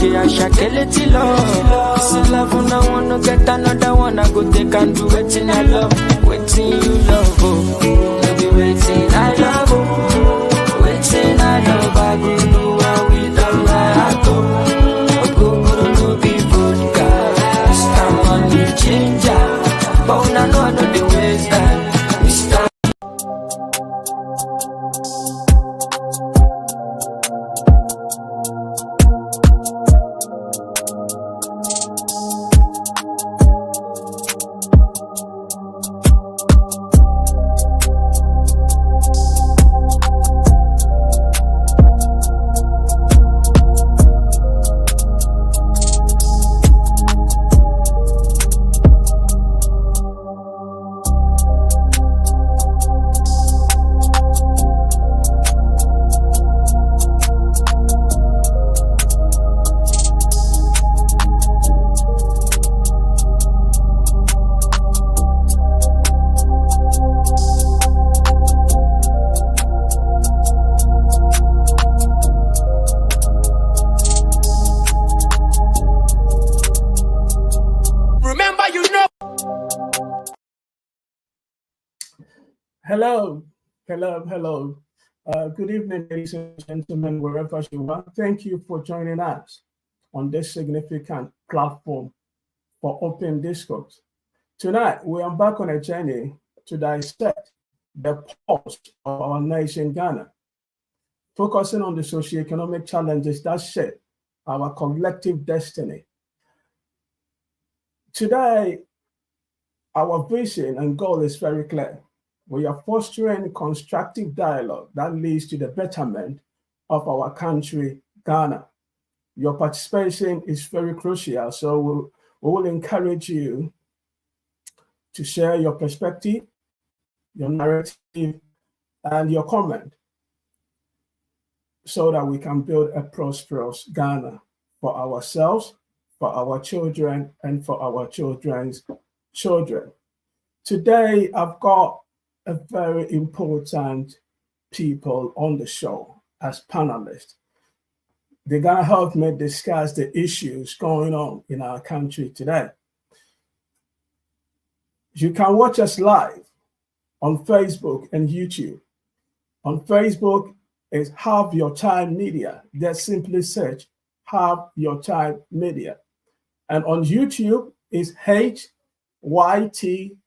DJ, I shall kill it till love. This is love when I wanna get another one. I go take and do waiting I love. Waiting you love, oh. No be waiting I love, oh. Waiting I love, I go do what we done my heart, oh. Go no be vodka. Mr. Money Changer. But when I know the ways that Mr. Hello. Good evening, ladies and gentlemen, wherever you are. Thank you for joining us on this significant platform for open discourse. Tonight, we embark on a journey to dissect the pulse of our nation, Ghana, focusing on the socioeconomic challenges that shape our collective destiny. Today, our vision and goal is very clear. We are fostering constructive dialogue that leads to the betterment of our country, Ghana. Your participation is very crucial, so we will encourage you to share your perspective, your narrative, and your comment so that we can build a prosperous Ghana for ourselves, for our children, and for our children's children. Today, I've got a very important people on the show as panelists. They're gonna help me discuss the issues going on in our country today. You can watch us live on Facebook and YouTube. On Facebook is Have Your Time Media. Just simply search Have Your Time Media. And on YouTube is HYT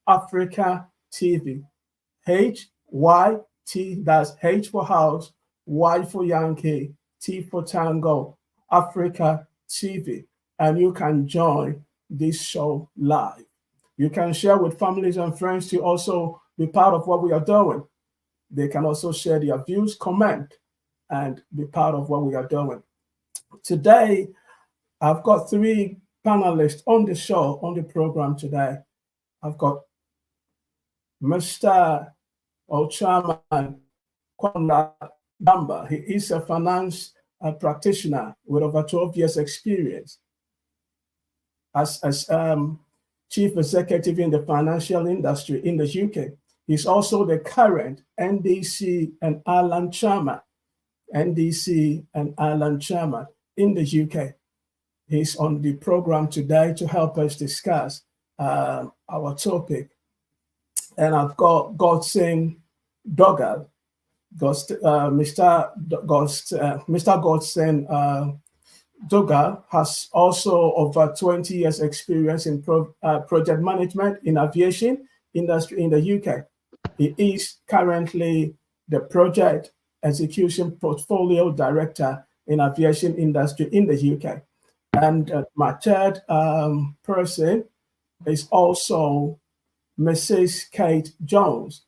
Africa TV. HYT, that's H for house, Y for Yankee, T for Tango, Africa TV. And you can join this show live. You can share with families and friends to also be part of what we are doing. They can also share their views, comment, and be part of what we are doing. Today, I've got three panelists on the show, on the program today. I've got Mr. Chairman Kwanda Gamba. He is a finance practitioner with over 12 years experience as chief executive in the financial industry in the UK. He's also the current NDC and Ireland chairman in the UK. He's on the program today to help us discuss our topic. And I've got Godson Dogal. Mr. Godson Dogal has also over 20 years experience in project management in aviation industry in the UK. He is currently the project execution portfolio director in aviation industry in the UK. And my third person is also Mrs. Kate Jones,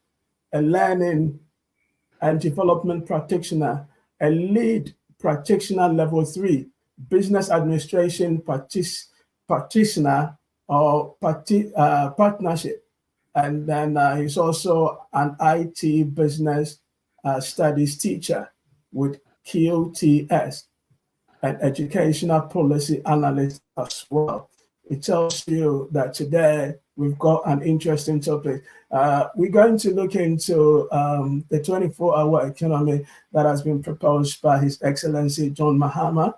a learning and development practitioner, a lead practitioner level 3, business administration practitioner or partnership. And then he's also an IT business studies teacher with QTS, an educational policy analyst as well. It tells you that today we've got an interesting topic. We're going to look into the 24-hour economy that has been proposed by His Excellency John Mahama.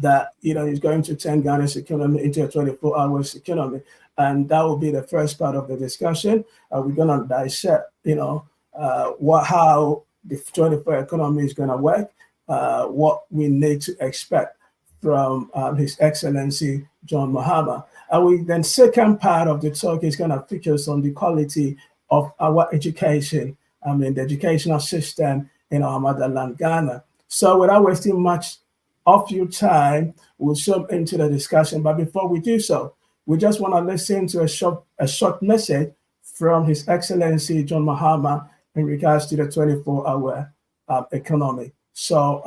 that is going to turn Ghana's economy into a 24 hours economy. And that will be the first part of the discussion. We're going to dissect, how the 24 economy is going to work, what we need to expect from His Excellency John Mahama. And then second part of the talk is going to focus on the quality of our education, the educational system in our motherland, Ghana. So without wasting much of your time, we'll jump into the discussion. But before we do so, we just want to listen to a short message from His Excellency John Mahama in regards to the 24-hour economy. So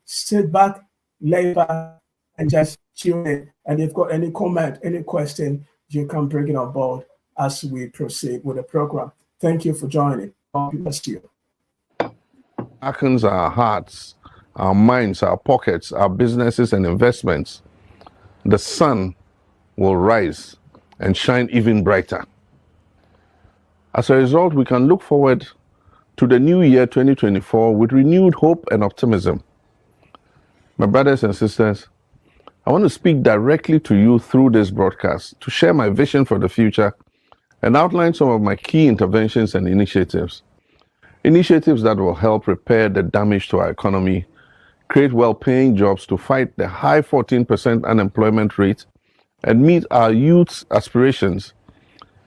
sit back, lay back, and just tune in. And if you've got any comment, any question, you can bring it on board as we proceed with the program. Thank you for joining. God bless you. Darkens our hearts, our minds, our pockets, our businesses and investments, the sun will rise and shine even brighter. As a result, we can look forward to the new year 2024 with renewed hope and optimism. My brothers and sisters, I want to speak directly to you through this broadcast to share my vision for the future and outline some of my key interventions and initiatives. Initiatives that will help repair the damage to our economy, create well-paying jobs to fight the high 14% unemployment rate, and meet our youth's aspirations.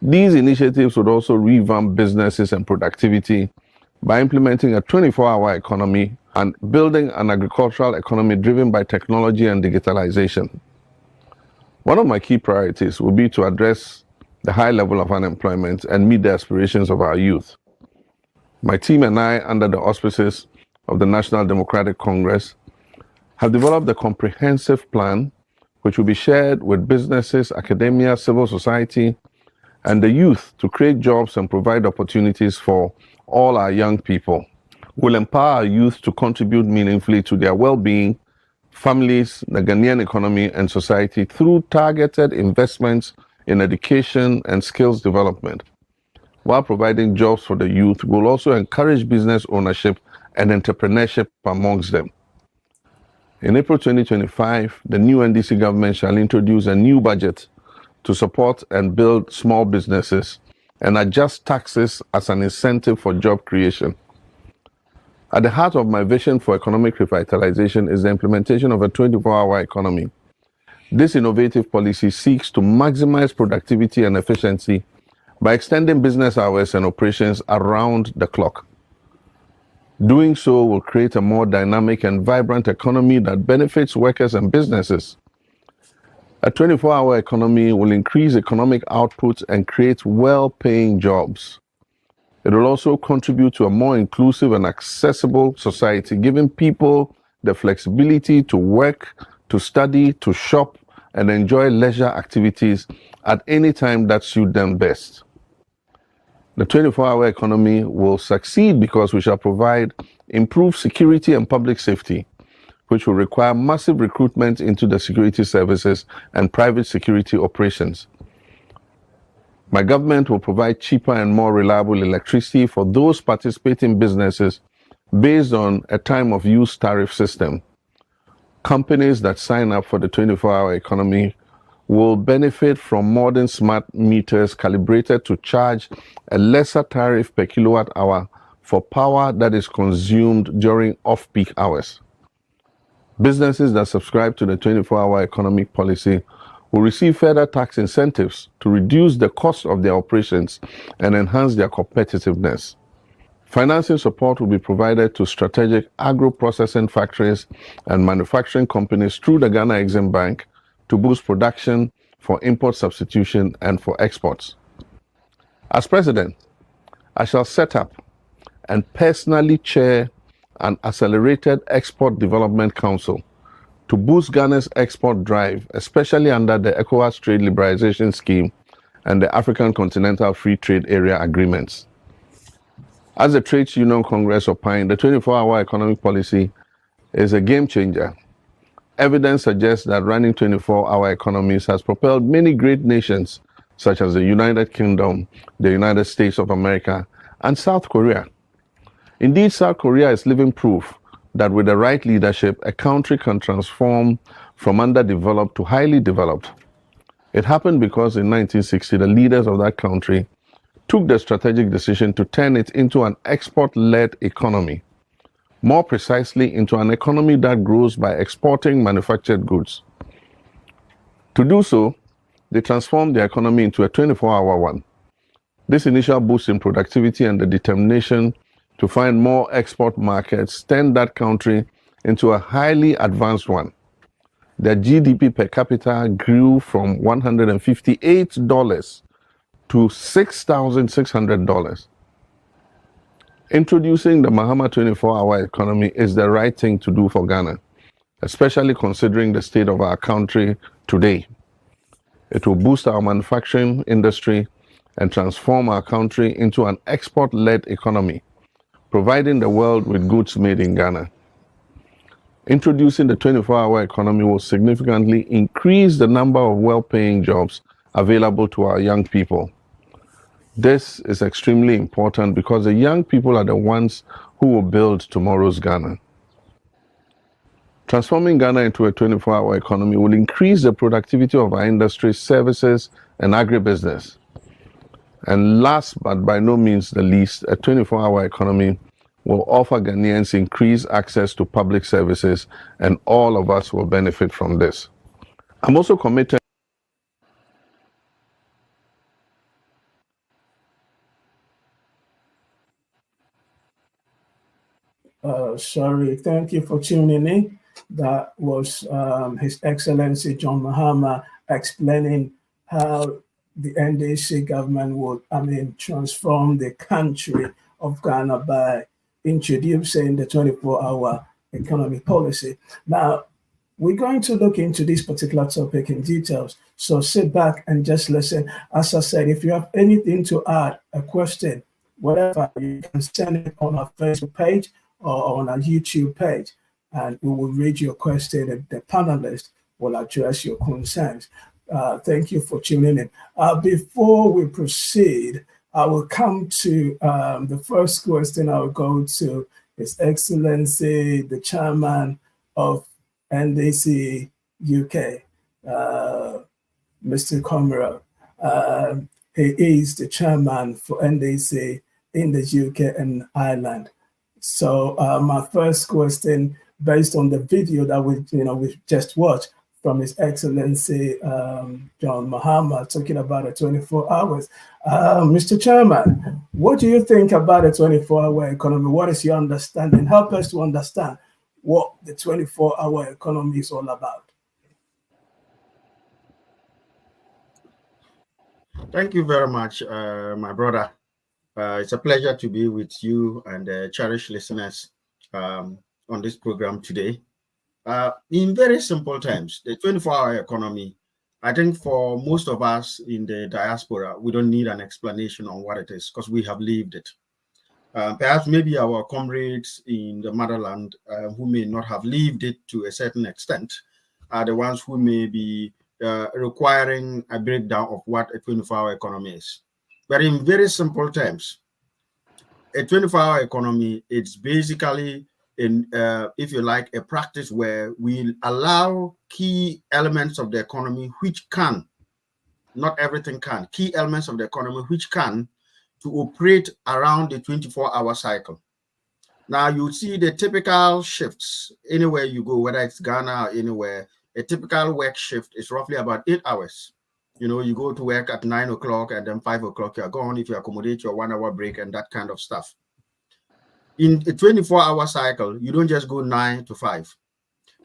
These initiatives would also revamp businesses and productivity by implementing a 24-hour economy and building an agricultural economy driven by technology and digitalization. One of my key priorities will be to address the high level of unemployment and meet the aspirations of our youth. My team and I, under the auspices of the National Democratic Congress, have developed a comprehensive plan which will be shared with businesses, academia, civil society, and the youth to create jobs and provide opportunities for all our young people. We'll empower our youth to contribute meaningfully to their well-being, families, the Ghanaian economy, and society through targeted investments in education and skills development. While providing jobs for the youth, we'll also encourage business ownership and entrepreneurship amongst them. In April 2025, the new NDC government shall introduce a new budget to support and build small businesses and adjust taxes as an incentive for job creation. At the heart of my vision for economic revitalization is the implementation of a 24-hour economy. This innovative policy seeks to maximize productivity and efficiency by extending business hours and operations around the clock. Doing so will create a more dynamic and vibrant economy that benefits workers and businesses. A 24-hour economy will increase economic output and create well-paying jobs. It will also contribute to a more inclusive and accessible society, giving people the flexibility to work, to study, to shop, and enjoy leisure activities at any time that suits them best. The 24-hour economy will succeed because we shall provide improved security and public safety, which will require massive recruitment into the security services and private security operations. My government will provide cheaper and more reliable electricity for those participating businesses based on a time of use tariff system. Companies that sign up for the 24-hour economy will benefit from modern smart meters calibrated to charge a lesser tariff per kilowatt hour for power that is consumed during off-peak hours. Businesses that subscribe to the 24-hour economic policy will receive further tax incentives to reduce the cost of their operations and enhance their competitiveness. Financing support will be provided to strategic agro-processing factories and manufacturing companies through the Ghana Exim Bank to boost production for import substitution and for exports. As president, I shall set up and personally chair an accelerated export development council to boost Ghana's export drive, especially under the ECOWAS Trade Liberalization Scheme and the African Continental Free Trade Area agreements. As the Trades Union Congress opined, the 24-hour economic policy is a game changer. Evidence suggests that running 24-hour economies has propelled many great nations, such as the United Kingdom, the United States of America, and South Korea. Indeed, South Korea is living proof that with the right leadership, a country can transform from underdeveloped to highly developed. It happened because in 1960, the leaders of that country took the strategic decision to turn it into an export-led economy, more precisely into an economy that grows by exporting manufactured goods. To do so, they transformed the economy into a 24-hour one. This initial boost in productivity and the determination to find more export markets turned that country into a highly advanced one. Their GDP per capita grew from $158 to $6,600. Introducing the Mahama 24-hour economy is the right thing to do for Ghana, especially considering the state of our country today. It will boost our manufacturing industry and transform our country into an export-led economy, providing the world with goods made in Ghana. Introducing the 24-hour economy will significantly increase the number of well-paying jobs available to our young people. This is extremely important because the young people are the ones who will build tomorrow's Ghana. Transforming Ghana into a 24-hour economy will increase the productivity of our industry, services, and agribusiness. And last but by no means the least, a 24-hour economy will offer Ghanaians increased access to public services, and all of us will benefit from this. I'm also committed Sorry, thank you for tuning in. That was His Excellency John Mahama explaining how the NDC government would, transform the country of Ghana by introducing the 24-hour economy policy. Now, we're going to look into this particular topic in details, so sit back and just listen. As I said, if you have anything to add, a question, whatever, you can send it on our Facebook page or on our YouTube page, and we will read your question and the panelists will address your concerns. Thank you for tuning in. Before we proceed, I will come to the first question. I will go to His Excellency, the Chairman of NDC UK, Mr. Comero. He is the Chairman for NDC in the UK and Ireland. So my first question, based on the video that we just watched from His Excellency John Mahama talking about the 24 hours. Mr. Chairman, what do you think about the 24-hour economy? What is your understanding? Help us to understand what the 24-hour economy is all about. Thank you very much, my brother. It's a pleasure to be with you and cherished listeners on this program today. In very simple terms, the 24-hour economy, I think for most of us in the diaspora, we don't need an explanation on what it is because we have lived it. Perhaps maybe our comrades in the motherland who may not have lived it to a certain extent are the ones who may be requiring a breakdown of what a 24-hour economy is. But in very simple terms, a 24-hour economy, it's basically, if you like, a practice where we allow key elements of the economy which can, not everything can, key elements of the economy which can, to operate around the 24-hour cycle. Now, you see the typical shifts anywhere you go, whether it's Ghana or anywhere, a typical work shift is roughly about 8 hours. You know, you go to work at 9 o'clock and then 5 o'clock you're gone if you accommodate your 1 hour break and that kind of stuff. In a 24-hour cycle, you don't just go 9 to 5.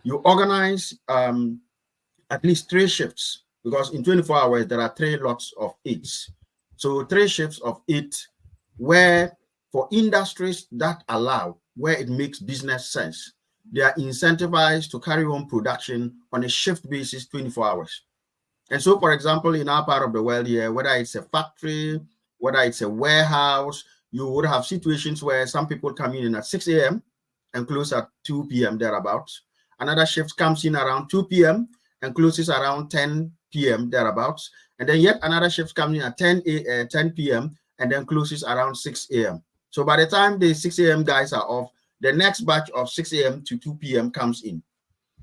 You organize at least 3 shifts because in 24 hours, there are 3 lots of 8s. So 3 shifts of 8 where for industries that allow, where it makes business sense, they are incentivized to carry on production on a shift basis 24 hours. And so, for example, in our part of the world here, whether it's a factory, whether it's a warehouse, you would have situations where some people come in at 6 a.m. and close at 2 p.m. thereabouts. Another shift comes in around 2 p.m. and closes around 10 p.m. thereabouts. And then yet another shift comes in at 10 p.m. and then closes around 6 a.m. So by the time the 6 a.m. guys are off, the next batch of 6 a.m. to 2 p.m. comes in.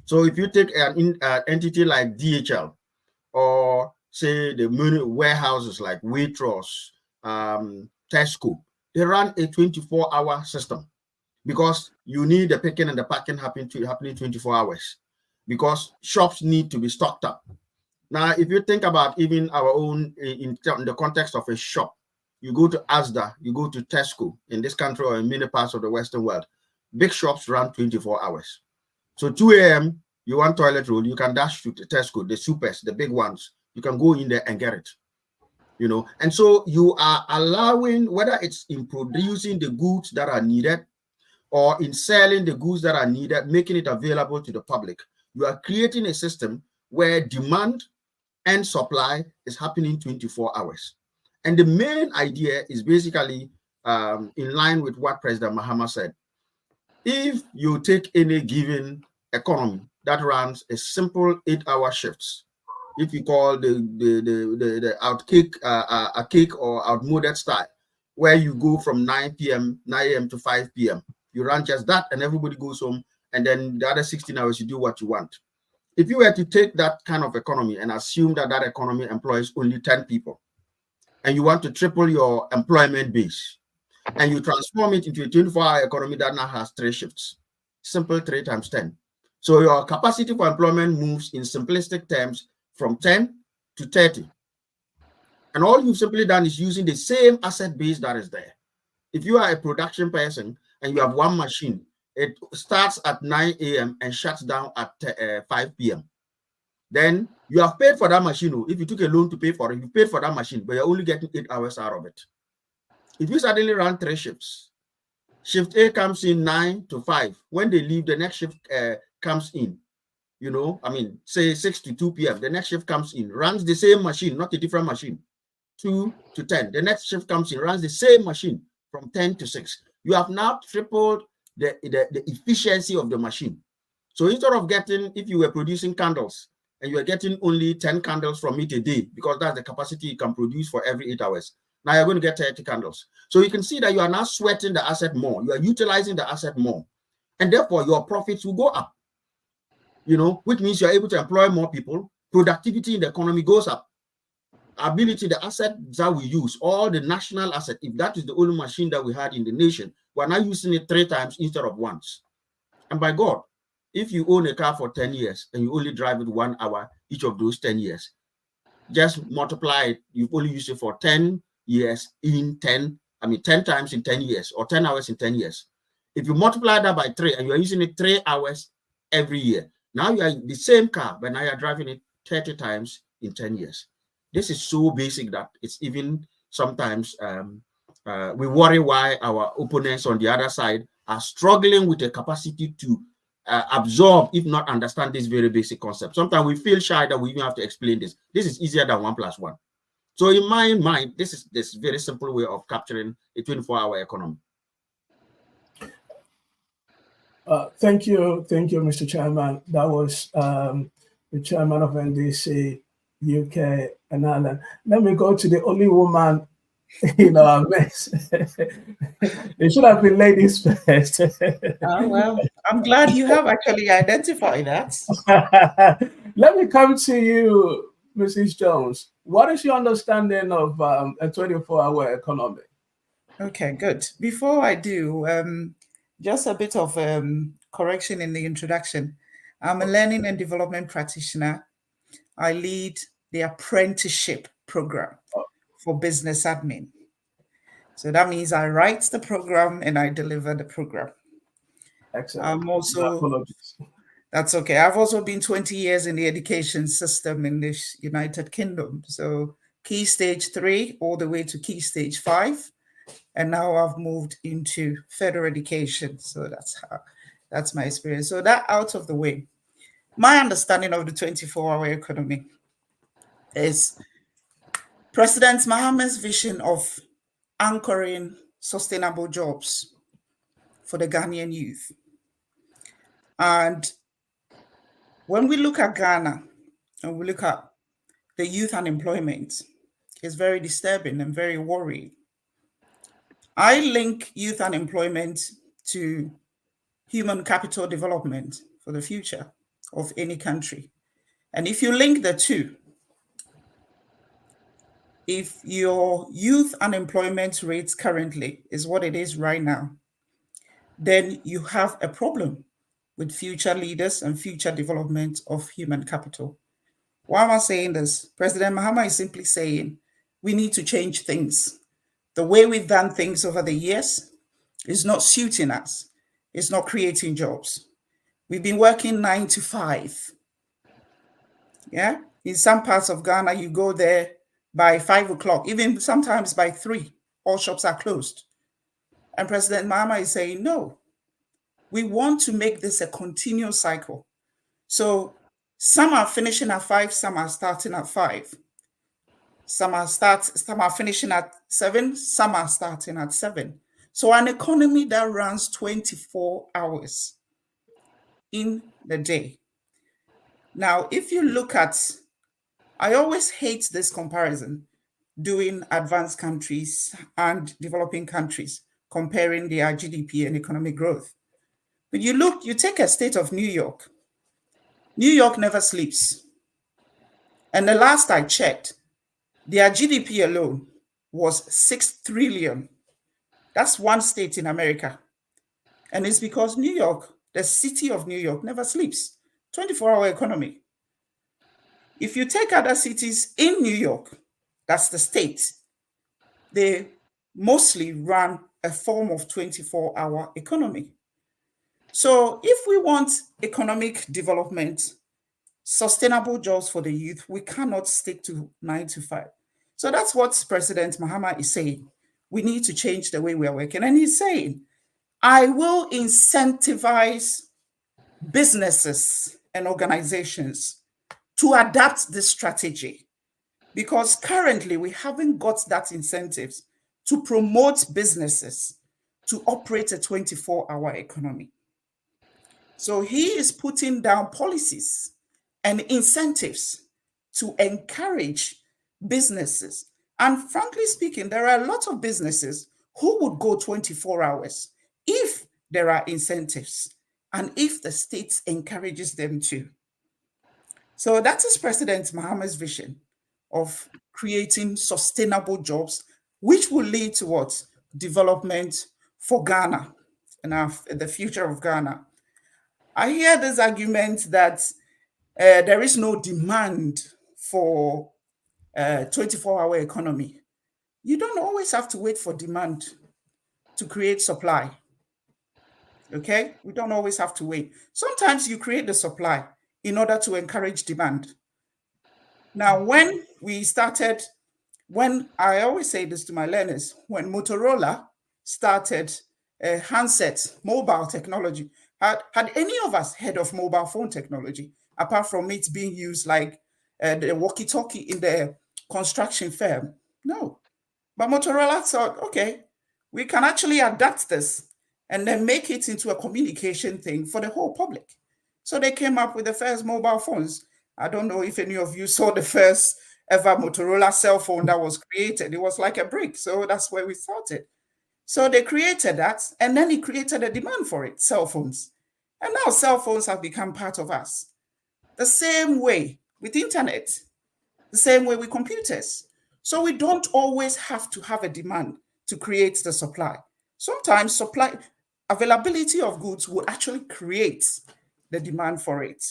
So if you take an entity like DHL, or say the many warehouses like Waitrose, Tesco, they run a 24-hour system because you need the picking and the packing happening 24 hours because shops need to be stocked up. Now, if you think about even our own in the context of a shop, you go to Asda, you go to Tesco in this country or in many parts of the Western world, big shops run 24 hours. So 2 a.m., you want toilet roll, you can dash to the Tesco, the supers, the big ones. You can go in there and get it, you know. And so you are allowing, whether it's in producing the goods that are needed or in selling the goods that are needed, making it available to the public, you are creating a system where demand and supply is happening 24 hours. And the main idea is basically in line with what President Mahama said. If you take any given economy that runs a simple 8-hour shifts, if you call the outcake a cake or outmoded style, where you go from 9 a.m. to 5 p.m., you run just that and everybody goes home, and then the other 16 hours you do what you want. If you were to take that kind of economy and assume that that economy employs only 10 people, and you want to triple your employment base, and you transform it into a 24-hour economy that now has 3 shifts, simple 3 times 10. So your capacity for employment moves in simplistic terms from 10 to 30. And all you've simply done is using the same asset base that is there. If you are a production person and you have one machine, it starts at 9 a.m. and shuts down at 5 p.m. Then you have paid for that machine. If you took a loan to pay for it, you paid for that machine, but you're only getting 8 hours out of it. If you suddenly run 3 shifts, shift A comes in 9 to 5. When they leave, the next shift comes in. You know, I mean, say 6 to 2 p.m. The next shift comes in, runs the same machine, not a different machine. 2 to 10. The next shift comes in, runs the same machine from 10 to 6. You have now tripled the efficiency of the machine. So instead of getting, if you were producing candles and you are getting only 10 candles from it a day, because that's the capacity you can produce for every 8 hours, now you're going to get 30 candles. So you can see that you are now sweating the asset more. You are utilizing the asset more. And therefore, your profits will go up. You know, which means you're able to employ more people. Productivity in the economy goes up. Ability, the asset that we use, all the national asset, if that is the only machine that we had in the nation, we're now using it 3 times instead of once. And by God, if you own a car for 10 years and you only drive it 1 hour each of those 10 years, just multiply it. You've only used it for 10 years in 10 times in 10 years, or 10 hours in 10 years. If you multiply that by 3 and you're using it 3 hours every year, now you are in the same car, but now you're driving it 30 times in 10 years. This is so basic that it's even sometimes we worry why our opponents on the other side are struggling with the capacity to absorb, if not understand, this very basic concept. Sometimes we feel shy that we even have to explain this. This is easier than 1 + 1. So in my mind, this is this very simple way of capturing a 24-hour economy. Thank you, Mr. Chairman. That was the chairman of NDC UK and Ireland. Let me go to the only woman in our mess. It should have been ladies first. Well, I'm glad you have actually identified that. Let me come to you, Mrs. Jones. What is your understanding of a 24-hour economy? Okay, good. Before I do, just a bit of correction in the introduction. I'm a learning and development practitioner. I lead the apprenticeship program for business admin. So that means I write the program and I deliver the program. Excellent. I'm also, that's okay. I've also been 20 years in the education system in the United Kingdom. So key stage 3 all the way to key stage 5. And now I've moved into further education. So that's my experience. So that out of the way, my understanding of the 24-hour economy is President Mahama's vision of anchoring sustainable jobs for the Ghanaian youth. And when we look at Ghana and we look at the youth unemployment, it's very disturbing and very worrying. I link youth unemployment to human capital development for the future. of any country. And if you link the two, if your youth unemployment rate currently is what it is right now, then you have a problem with future leaders and future development of human capital. Why am I saying this? President Mahama is simply saying we need to change things. The way we've done things over the years is not suiting us. It's not creating jobs. We've been working 9 to 5. Yeah. In some parts of Ghana, you go there by 5 o'clock, even sometimes by 3, all shops are closed. And President Mahama is saying, no, we want to make this a continuous cycle. So some are finishing at 5, some are starting at 5. Some are finishing at 7, some are starting at 7. So an economy that runs 24 hours in the day. Now, if you look at, I always hate this comparison, doing advanced countries and developing countries, comparing their GDP and economic growth. But you take a state of New York. New York never sleeps. And the last I checked, their GDP alone was 6 trillion. That's one state in America. And it's because New York, the city of New York, never sleeps. 24-hour economy. If you take other cities in New York, that's the state, they mostly run a form of 24-hour economy. So if we want economic development, sustainable jobs for the youth, we cannot stick to 9 to 5. So that's what President Mahama is saying. We need to change the way we are working. And he's saying, I will incentivize businesses and organizations to adapt this strategy, because currently we haven't got that incentives to promote businesses to operate a 24-hour economy. So he is putting down policies and incentives to encourage businesses. And frankly speaking, there are a lot of businesses who would go 24 hours if there are incentives and if the state encourages them to. So that is President Mahama's vision of creating sustainable jobs, which will lead to what? Development for Ghana and the future of Ghana. I hear this argument that there is no demand for a 24-hour economy. You don't always have to wait for demand to create supply. Okay? We don't always have to wait. Sometimes you create the supply in order to encourage demand. Now, when I always say this to my learners, when Motorola started handset, mobile technology, had any of us heard of mobile phone technology, apart from it being used like the walkie-talkie in the construction firm? No. But Motorola thought, okay, we can actually adapt this and then make it into a communication thing for the whole public. So they came up with the first mobile phones. I don't know if any of you saw the first ever Motorola cell phone that was created. It was like a brick. So that's where we started. So they created that, and then it created a demand for it, cell phones. And now cell phones have become part of us. The same way with internet, the same way with computers. So we don't always have to have a demand to create the supply. Sometimes supply availability of goods will actually create the demand for it.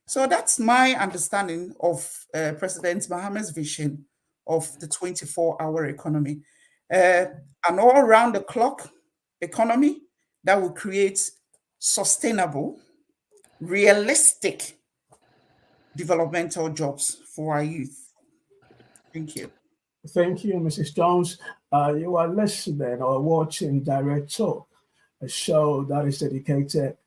So that's my understanding of President Mahama's vision of the 24-hour economy. An all-around-the-clock economy that will create sustainable, realistic developmental jobs for our youth. Thank you. Thank you, Mrs. Jones. You are listening or watching Direct Talk, a show that is dedicated,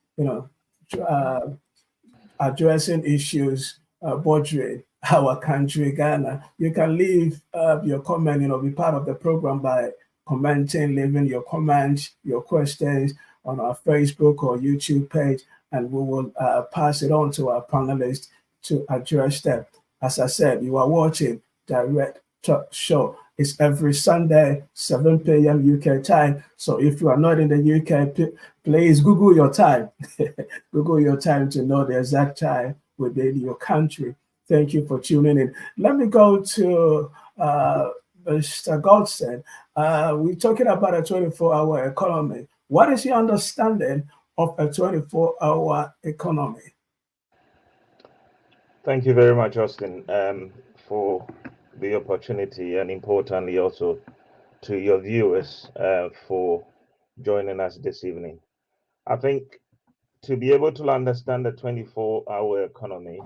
addressing issues bordering our country, Ghana. You can leave your comment, be part of the program by commenting, leaving your comments, your questions on our Facebook or YouTube page, and we will pass it on to our panelists to address them. As I said, you are watching Direct Talk Show. It's every Sunday, 7 p.m. UK time. So if you are not in the UK, Please Google your time. Google your time to know the exact time within your country. Thank you for tuning in. Let me go to Mr. Godson. We're talking about a 24-hour economy. What is your understanding of a 24-hour economy? Thank you very much, Austin, for the opportunity, and importantly also to your viewers for joining us this evening. I think to be able to understand the 24-hour economy,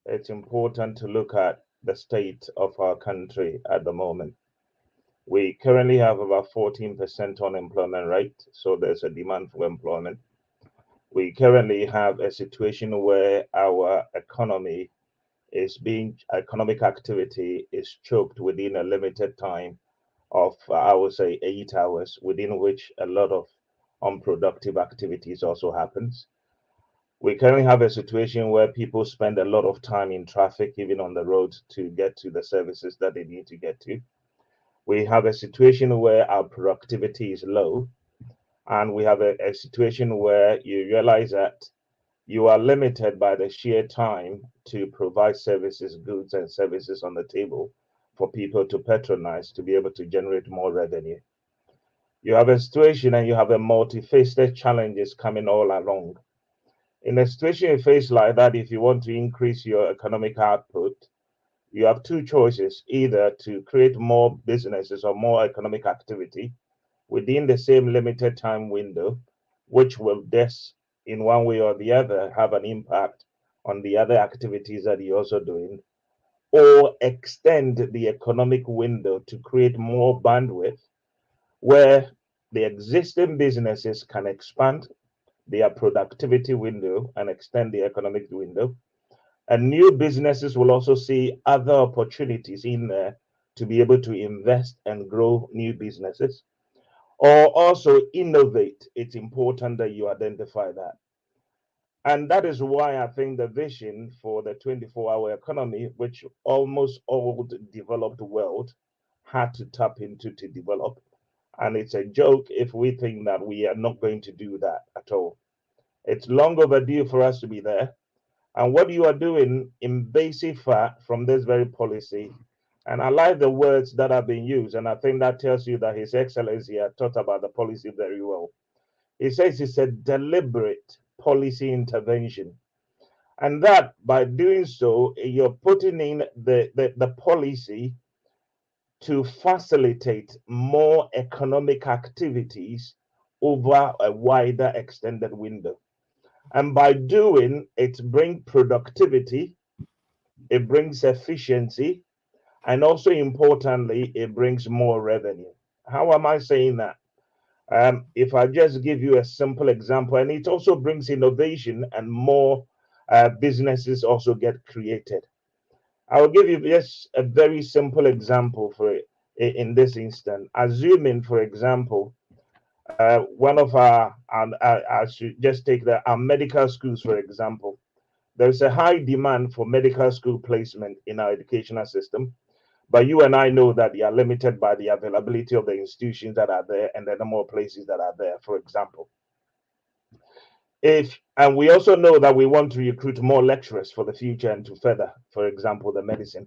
it's important to look at the state of our country at the moment. We currently have about 14% unemployment rate, so there's a demand for employment. We currently have a situation where our economic activity is choked within a limited time of, I would say, 8 hours, within which a lot of unproductive activities also happens. We currently have a situation where people spend a lot of time in traffic, even on the road, to get to the services that they need to get to. We have a situation where our productivity is low, and we have a situation where you realize that you are limited by the sheer time to provide services, goods, and services on the table for people to patronize to be able to generate more revenue. You have a situation and you have a multifaceted challenges coming all along. In a situation you face like that, if you want to increase your economic output, you have two choices: either to create more businesses or more economic activity within the same limited time window, which will thus, in one way or the other, have an impact on the other activities that you're also doing, or extend the economic window to create more bandwidth where the existing businesses can expand their productivity window and extend the economic window. And new businesses will also see other opportunities in there to be able to invest and grow new businesses or also innovate. It's important that you identify that. And that is why I think the vision for the 24-hour economy, which almost all the developed world had to tap into to develop. And it's a joke if we think that we are not going to do that at all. It's long overdue for us to be there. And what you are doing in basic fact from this very policy, and I like the words that have been used, and I think that tells you that His Excellency had thought about the policy very well. He says it's a deliberate policy intervention. And that by doing so, you're putting in the policy to facilitate more economic activities over a wider extended window. And by doing it, brings productivity, it brings efficiency, and also importantly, it brings more revenue. How am I saying that? If I just give you a simple example, and it also brings innovation and more businesses also get created. I will give you just a very simple example for it in this instant. Assuming, for example, one of I should just take our medical schools, for example. There's a high demand for medical school placement in our educational system. But you and I know that they are limited by the availability of the institutions that are there and the number of places that are there, for example. And we also know that we want to recruit more lecturers for the future and to further, for example, the medicine.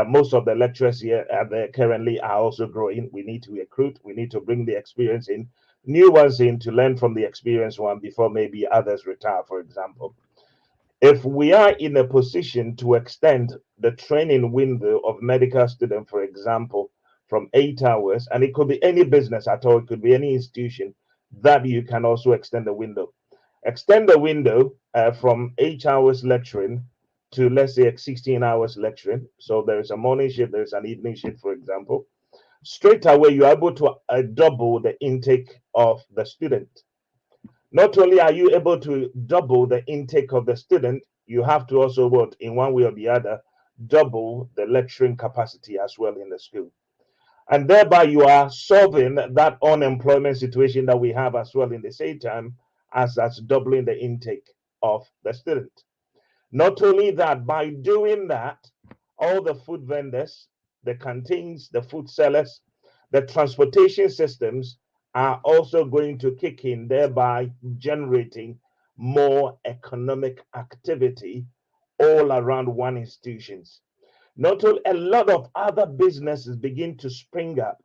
Most of the lecturers here there currently are also growing. We need to recruit. We need to bring the experience in, new ones in to learn from the experienced one before maybe others retire, for example. If we are in a position to extend the training window of medical student, for example, from 8 hours, and it could be any business at all, it could be any institution, that you can also extend the window. Extend the window from 8 hours lecturing to, let's say, 16 hours lecturing. So there is a morning shift, there is an evening shift, for example. Straight away, you're able to double the intake of the student. Not only are you able to double the intake of the student, you have to also, what, in one way or the other, double the lecturing capacity as well in the school. And thereby you are solving that unemployment situation that we have as well in the same time as that's doubling the intake of the student. Not only that, by doing that, all the food vendors, the canteens, the food sellers, the transportation systems are also going to kick in, thereby generating more economic activity all around one institutions. Not only a lot of other businesses begin to spring up.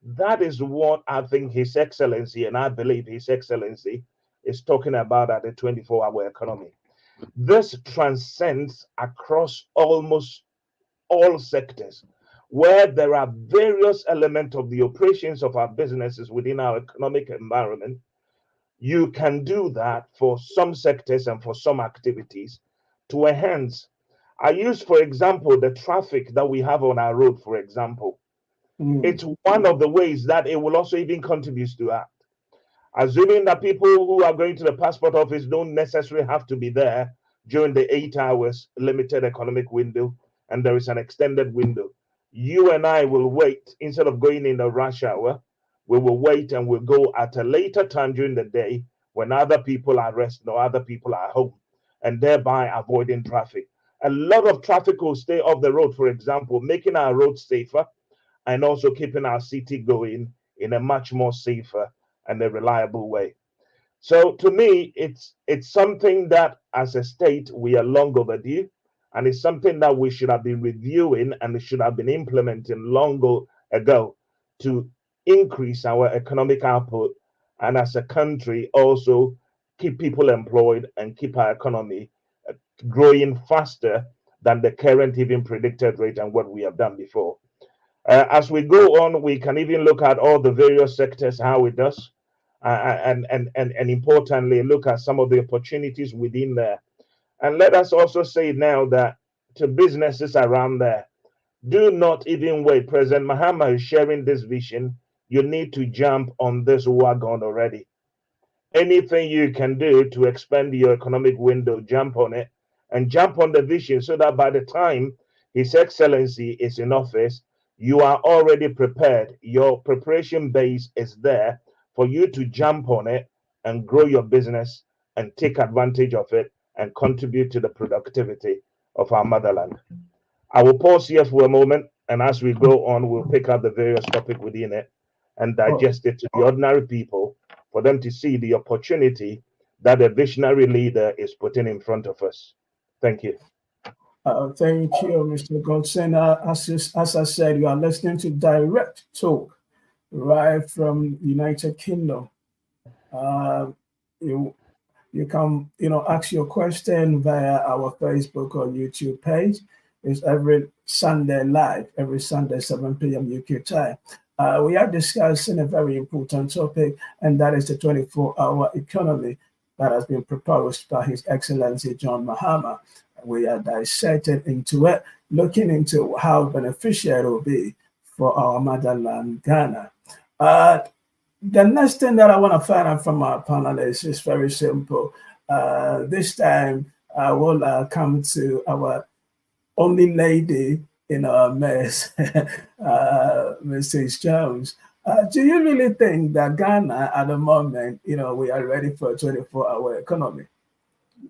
That is what I think His Excellency, and I believe His Excellency, is talking about at the 24-hour economy. This transcends across almost all sectors where there are various elements of the operations of our businesses within our economic environment. You can do that for some sectors and for some activities to enhance. I use, for example, the traffic that we have on our road, for example. It's one of the ways that it will also even contribute to that. Assuming that people who are going to the passport office don't necessarily have to be there during the 8 hours limited economic window, and there is an extended window. You and I will wait instead of going in the rush hour. We will wait and we'll go at a later time during the day when other people are resting or other people are home, and thereby avoiding traffic. A lot of traffic will stay off the road, for example, making our roads safer and also keeping our city going in a much more safer and a reliable way. So to me, it's something that as a state we are long overdue, and it's something that we should have been reviewing and should have been implementing long ago to increase our economic output, and as a country also keep people employed and keep our economy growing faster than the current even predicted rate and what we have done before. As we go on, we can even look at all the various sectors, how it does, and importantly, look at some of the opportunities within there. And let us also say now that to businesses around there, do not even wait. President Mahama is sharing this vision. You need to jump on this wagon already. Anything you can do to expand your economic window, jump on it and jump on the vision so that by the time His Excellency is in office, you are already prepared. Your preparation base is there for you to jump on it and grow your business and take advantage of it and contribute to the productivity of our motherland. I will pause here for a moment, and as we go on, we'll pick up the various topics within it and digest it to the ordinary people for them to see the opportunity that a visionary leader is putting in front of us. Thank you. Thank you, Mr. Godson. As I said, you are listening to Direct Talk right from United Kingdom. You can ask your question via our Facebook or YouTube page. It's every Sunday live, every Sunday 7 p.m. UK time. We are discussing a very important topic, and that is the 24-hour economy that has been proposed by His Excellency John Mahama. We are dissecting into it, looking into how beneficial it will be for our motherland, Ghana. The next thing that I want to find out from our panelists is very simple. This time, I will come to our only lady in our mess, Mrs. Jones. Do you really think that Ghana, at the moment, we are ready for a 24-hour economy?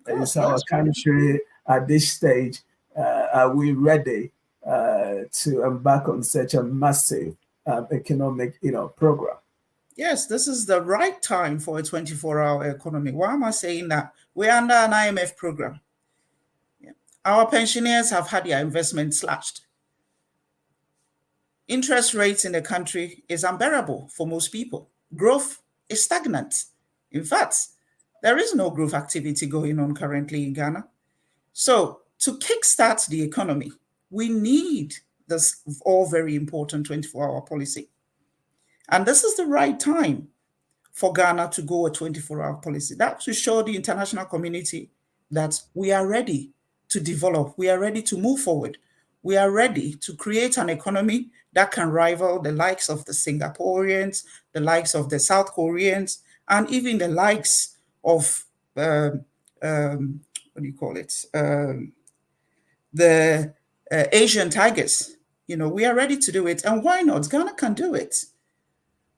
Is our country at this stage, are we ready to embark on such a massive economic, program? Yes, this is the right time for a 24-hour economy. Why am I saying that? We're under an IMF program. Yeah. Our pensioners have had their investment slashed. Interest rates in the country is unbearable for most people. Growth is stagnant. In fact, there is no growth activity going on currently in Ghana. So to kickstart the economy, we need this all very important 24-hour policy. And this is the right time for Ghana to go a 24-hour policy. That should show the international community that we are ready to develop. We are ready to move forward. We are ready to create an economy that can rival the likes of the Singaporeans, the likes of the South Koreans, and even the likes of, the Asian tigers. We are ready to do it. And why not? Ghana can do it.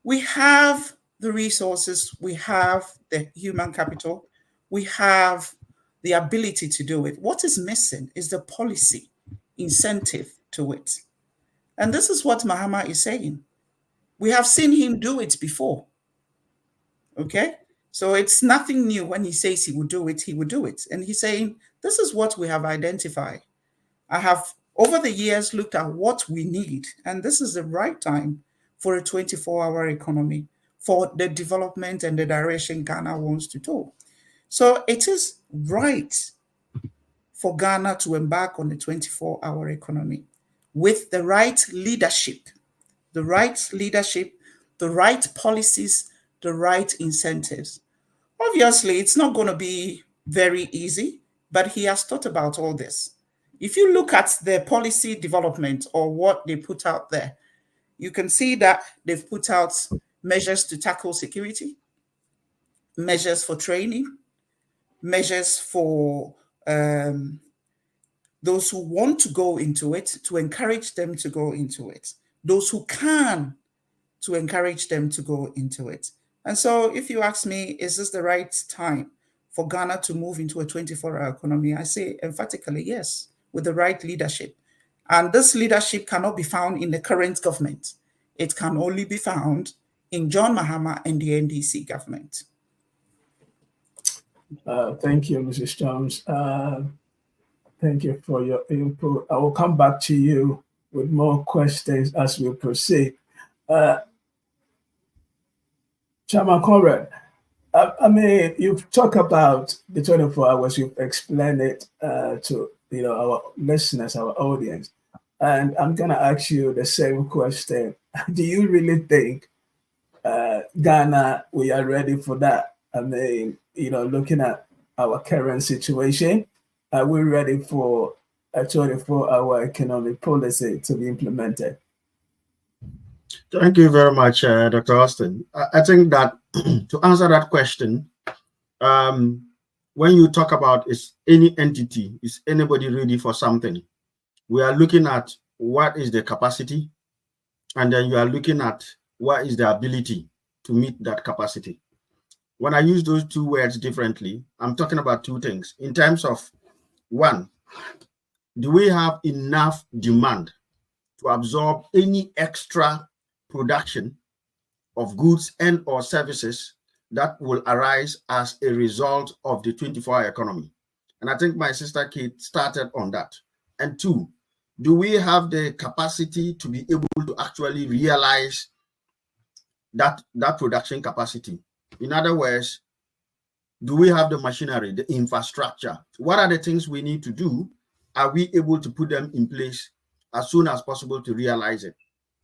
We have the resources, we have the human capital, we have the ability to do it. What is missing is the policy incentive to it. And this is what Mahama is saying. We have seen him do it before. Okay? So it's nothing new. When he says he will do it, he will do it. And he's saying, this is what we have identified. I have, over the years, looked at what we need, and this is the right time for a 24-hour economy, for the development and the direction Ghana wants to do. So it is right for Ghana to embark on a 24-hour economy with the right leadership, the right policies, the right incentives. Obviously, it's not going to be very easy, but he has thought about all this. If you look at the policy development or what they put out there, you can see that they've put out measures to tackle security, measures for training, measures for those who want to go into it, to encourage them to go into it, those who can, to encourage them to go into it. And so if you ask me, is this the right time for Ghana to move into a 24-hour economy? I say emphatically yes, with the right leadership. And this leadership cannot be found in the current government. It can only be found in John Mahama and the NDC government. Thank you, Mrs. Jones. Thank you for your input. I will come back to you with more questions as we proceed. Chairman Conrad, I mean, you've talked about the 24 hours, you've explained it to our listeners, our audience. And I'm going to ask you the same question. Do you really think Ghana, we are ready for that? I mean, looking at our current situation, are we ready for a 24-hour economic policy to be implemented? Thank you very much, Dr. Austin. I think that to answer that question, when you talk about is any entity, is anybody ready for something, we are looking at what is the capacity, and then you are looking at what is the ability to meet that capacity. When I use those two words differently, I'm talking about two things. In terms of, one, do we have enough demand to absorb any extra production of goods and or services that will arise as a result of the 24-hour economy? And I think my sister Kate started on that. And two, do we have the capacity to be able to actually realize that production capacity? In other words, do we have the machinery, the infrastructure? What are the things we need to do? Are we able to put them in place as soon as possible to realize it?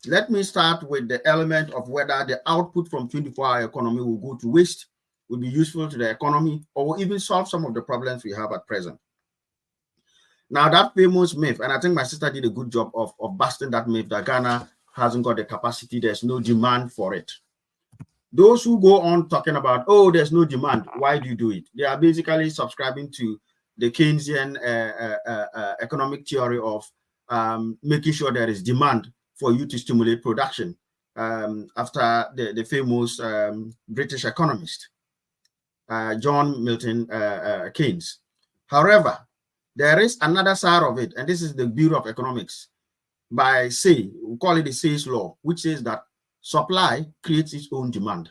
Let me start with the element of whether the output from 24-hour economy will go to waste, will be useful to the economy, or will even solve some of the problems we have at present. Now, that famous myth, and I think my sister did a good job of busting that myth, that Ghana hasn't got the capacity, there's no demand for it. Those who go on talking about, oh, there's no demand, why do you do it? They are basically subscribing to the Keynesian economic theory of making sure there is demand for you to stimulate production, after the famous British economist, John Milton Keynes. However, there is another side of it, and this is the Bureau of Economics, by Say, we call it the Say's law, which says that supply creates its own demand.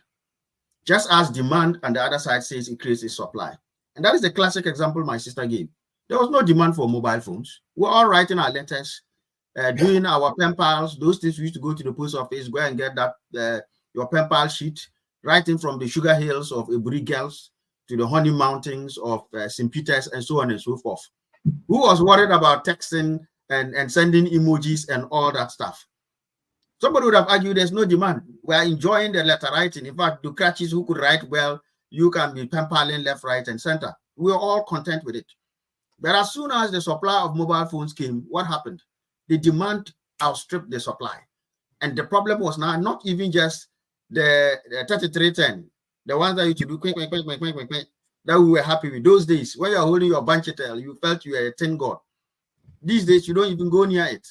Just as demand on the other side says it creates its supply. And that is the classic example my sister gave. There was no demand for mobile phones. We're all writing our letters, doing our pen pals. Those days we used to go to the post office, go and get that your pen pal sheet, writing from the sugar hills of Eburi Girls to the honey mountains of St. Peter's and so on and so forth. Who was worried about texting and sending emojis and all that stuff? Somebody would have argued there's no demand. We are enjoying the letter writing. In fact, Ducachis who could write well, you can be pen paling left, right, and center. We're all content with it. But as soon as the supply of mobile phones came, what happened? The demand outstripped the supply. And the problem was now not even just the 3310, the ones that you to do quick, that we were happy with. Those days, when you're holding your banchetel, you felt you were a tin god. These days, you don't even go near it.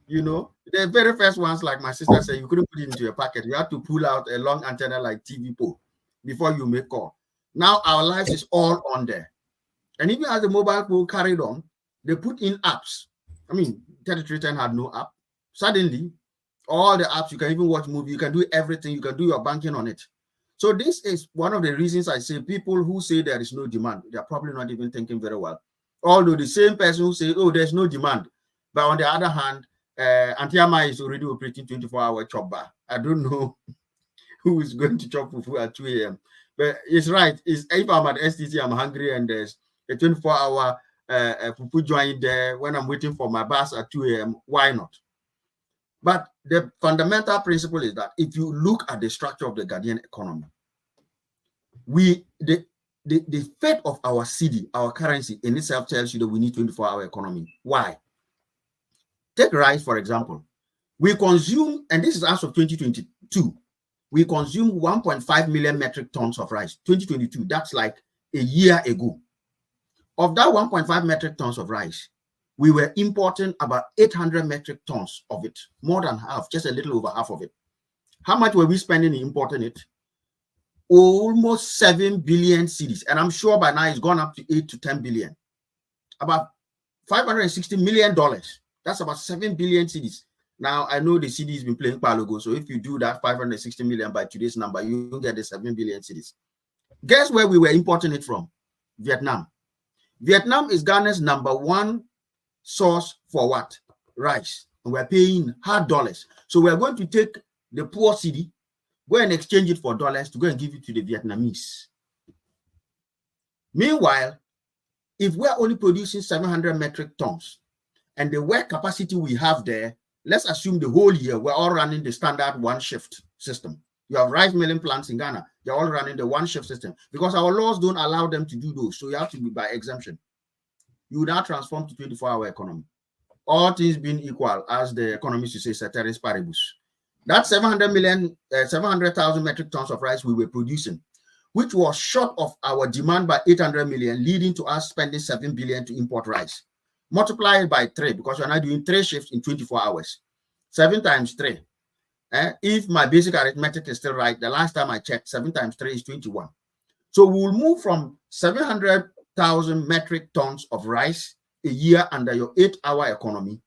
The very first ones, like my sister said, you couldn't put it into your pocket. You had to pull out a long antenna like TV pole before you make call. Now our lives is all on there. And even as the mobile phone carried on, they put in apps. I mean, 3310 had no app. Suddenly, all the apps, you can even watch movies, you can do everything, you can do your banking on it. So this is one of the reasons I say people who say there is no demand, they're probably not even thinking very well. Although the same person who say, oh, there's no demand, but on the other hand, Antiama is already operating 24-hour chop bar. I don't know who is going to chop fufu at 2 a.m. But it's right. If I'm at STC, I'm hungry, and there's a 24-hour fufu joint there when I'm waiting for my bus at 2 a.m. Why not? But the fundamental principle is that if you look at the structure of the Ghanaian economy, the fate of our cedi, our currency in itself tells you that we need 24-hour economy. Why? Take rice, for example. We consume, and this is as of 2022, we consume 1.5 million metric tons of rice. 2022, that's like a year ago. Of that 1.5 metric tons of rice, we were importing about 800 metric tons of it, more than half, just a little over half of it. How much were we spending in importing it? Almost 7 billion cedis. And I'm sure by now it's gone up to 8 to 10 billion. About $560 million. That's about 7 billion cedis. Now, I know the cedi has been playing Palogo, so if you do that 560 million by today's number, you get the 7 billion cedis. Guess where we were importing it from? Vietnam. Vietnam is Ghana's #1 source for what? Rice. And we're paying hard dollars. So we're going to take the poor cedi, go and exchange it for dollars to go and give it to the Vietnamese. Meanwhile, if we're only producing 700 metric tons and the work capacity we have there, let's assume the whole year we're all running the standard one shift system. You have rice milling plants in Ghana, they're all running the one shift system because our laws don't allow them to do those. So you have to be by exemption. You now transform to 24-hour economy. All things being equal, as the economists say, ceteris paribus. That 700,000 metric tons of rice we were producing, which was short of our demand by 800 million, leading to us spending 7 billion to import rice. Multiply it by 3 because you're now doing 3 shifts in 24 hours. 7 times 3. If my basic arithmetic is still right, the last time I checked, 7 times 3 is 21. So we'll move from 700,000 metric tons of rice a year under your 8-hour economy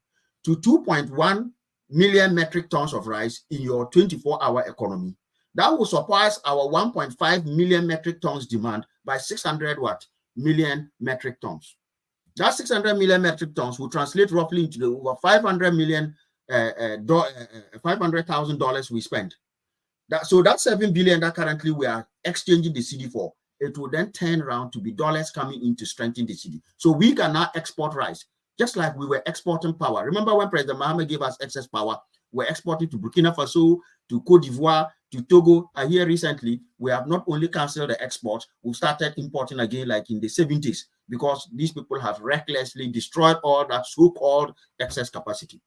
to 2.1 million metric tons of rice in your 24-hour economy. That will surpass our 1.5 million metric tons demand by 600 million metric tons. That 600 million metric tons will translate roughly into the over $500,000 we spend. So that 7 billion that currently we are exchanging the cedi for, it will then turn around to be dollars coming in to strengthen the cedi. So we can now export rice, just like we were exporting power. Remember when President Mahama gave us excess power, we're exporting to Burkina Faso, to Cote d'Ivoire, to Togo. I hear recently we have not only canceled the export, we started importing again like in the 70s because these people have recklessly destroyed all that so-called excess capacity.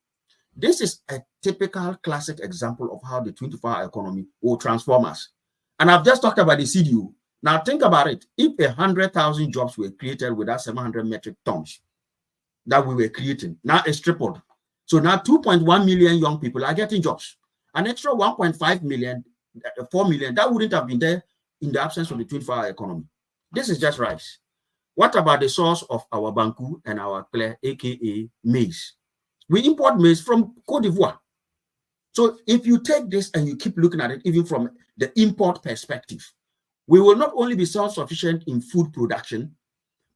This is a typical classic example of how the 24-hour economy will transform us. And I've just talked about the CDU. Now think about it. If 100,000 jobs were created with that 700 metric tons that we were creating, now it's tripled. So now 2.1 million young people are getting jobs. An extra 1.5 million, 4 million, that wouldn't have been there in the absence of the 24-hour economy. This is just rice. What about the source of our banku and our clay, aka maize? We import maize from Cote d'Ivoire. So if you take this and you keep looking at it, even from the import perspective, we will not only be self-sufficient in food production,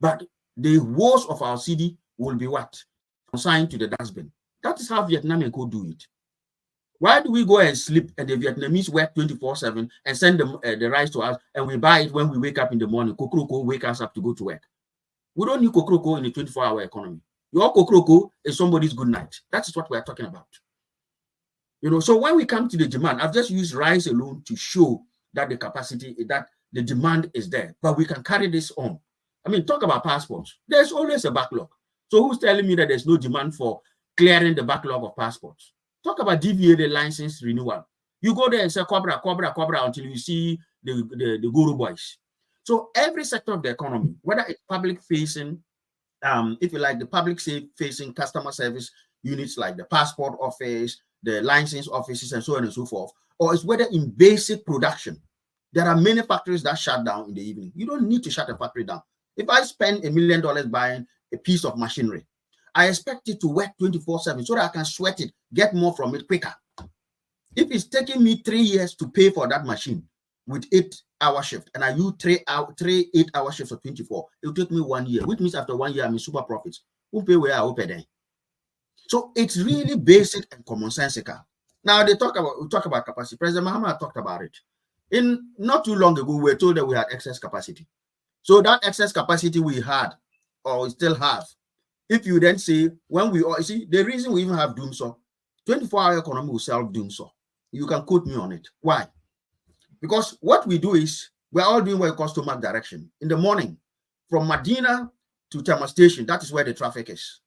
but the woes of our city will be what? Consigned to the dustbin. That is how Vietnam and Co do it. Why do we go and sleep and the Vietnamese work 24/7 and send the rice to us and we buy it when we wake up in the morning? Kokroko wake us up to go to work. We don't need Kokroko in a 24-hour economy. Your Kokroko is somebody's good night. That is what we are talking about. You know, so when we come to the demand, I've just used rice alone to show that the capacity, that the demand is there, but we can carry this on. I mean, talk about passports. There's always a backlog. So who's telling me that there's no demand for clearing the backlog of passports? Talk about deviated license renewal. You go there and say cobra, cobra, cobra until you see the guru boys. So every sector of the economy, whether it's public facing, if you like, the public facing customer service units like the passport office, the license offices, and so on and so forth, or it's whether in basic production, there are many factories that shut down in the evening. You don't need to shut a factory down. If I spend $1 million buying a piece of machinery, I expect it to work 24/7 so that I can sweat it, get more from it quicker. If it's taking me 3 years to pay for that machine, with 8-hour shift, and I use 3 8-hour shifts for 24, it will take me 1 year, which means after 1 year, I'm in super profits. Who pay where I open then? So it's really basic and commonsensical. Now we talk about capacity. President Mahama talked about it. In not too long ago, we were told that we had excess capacity. So that excess capacity we had, or we still have, if you then say, when we all see the reason we even have doom so, 24-hour economy will self doom so. You can quote me on it. Why? Because what we do is we're all doing what it calls stomach direction. In the morning, from Medina to Tema Station, that is where the traffic is.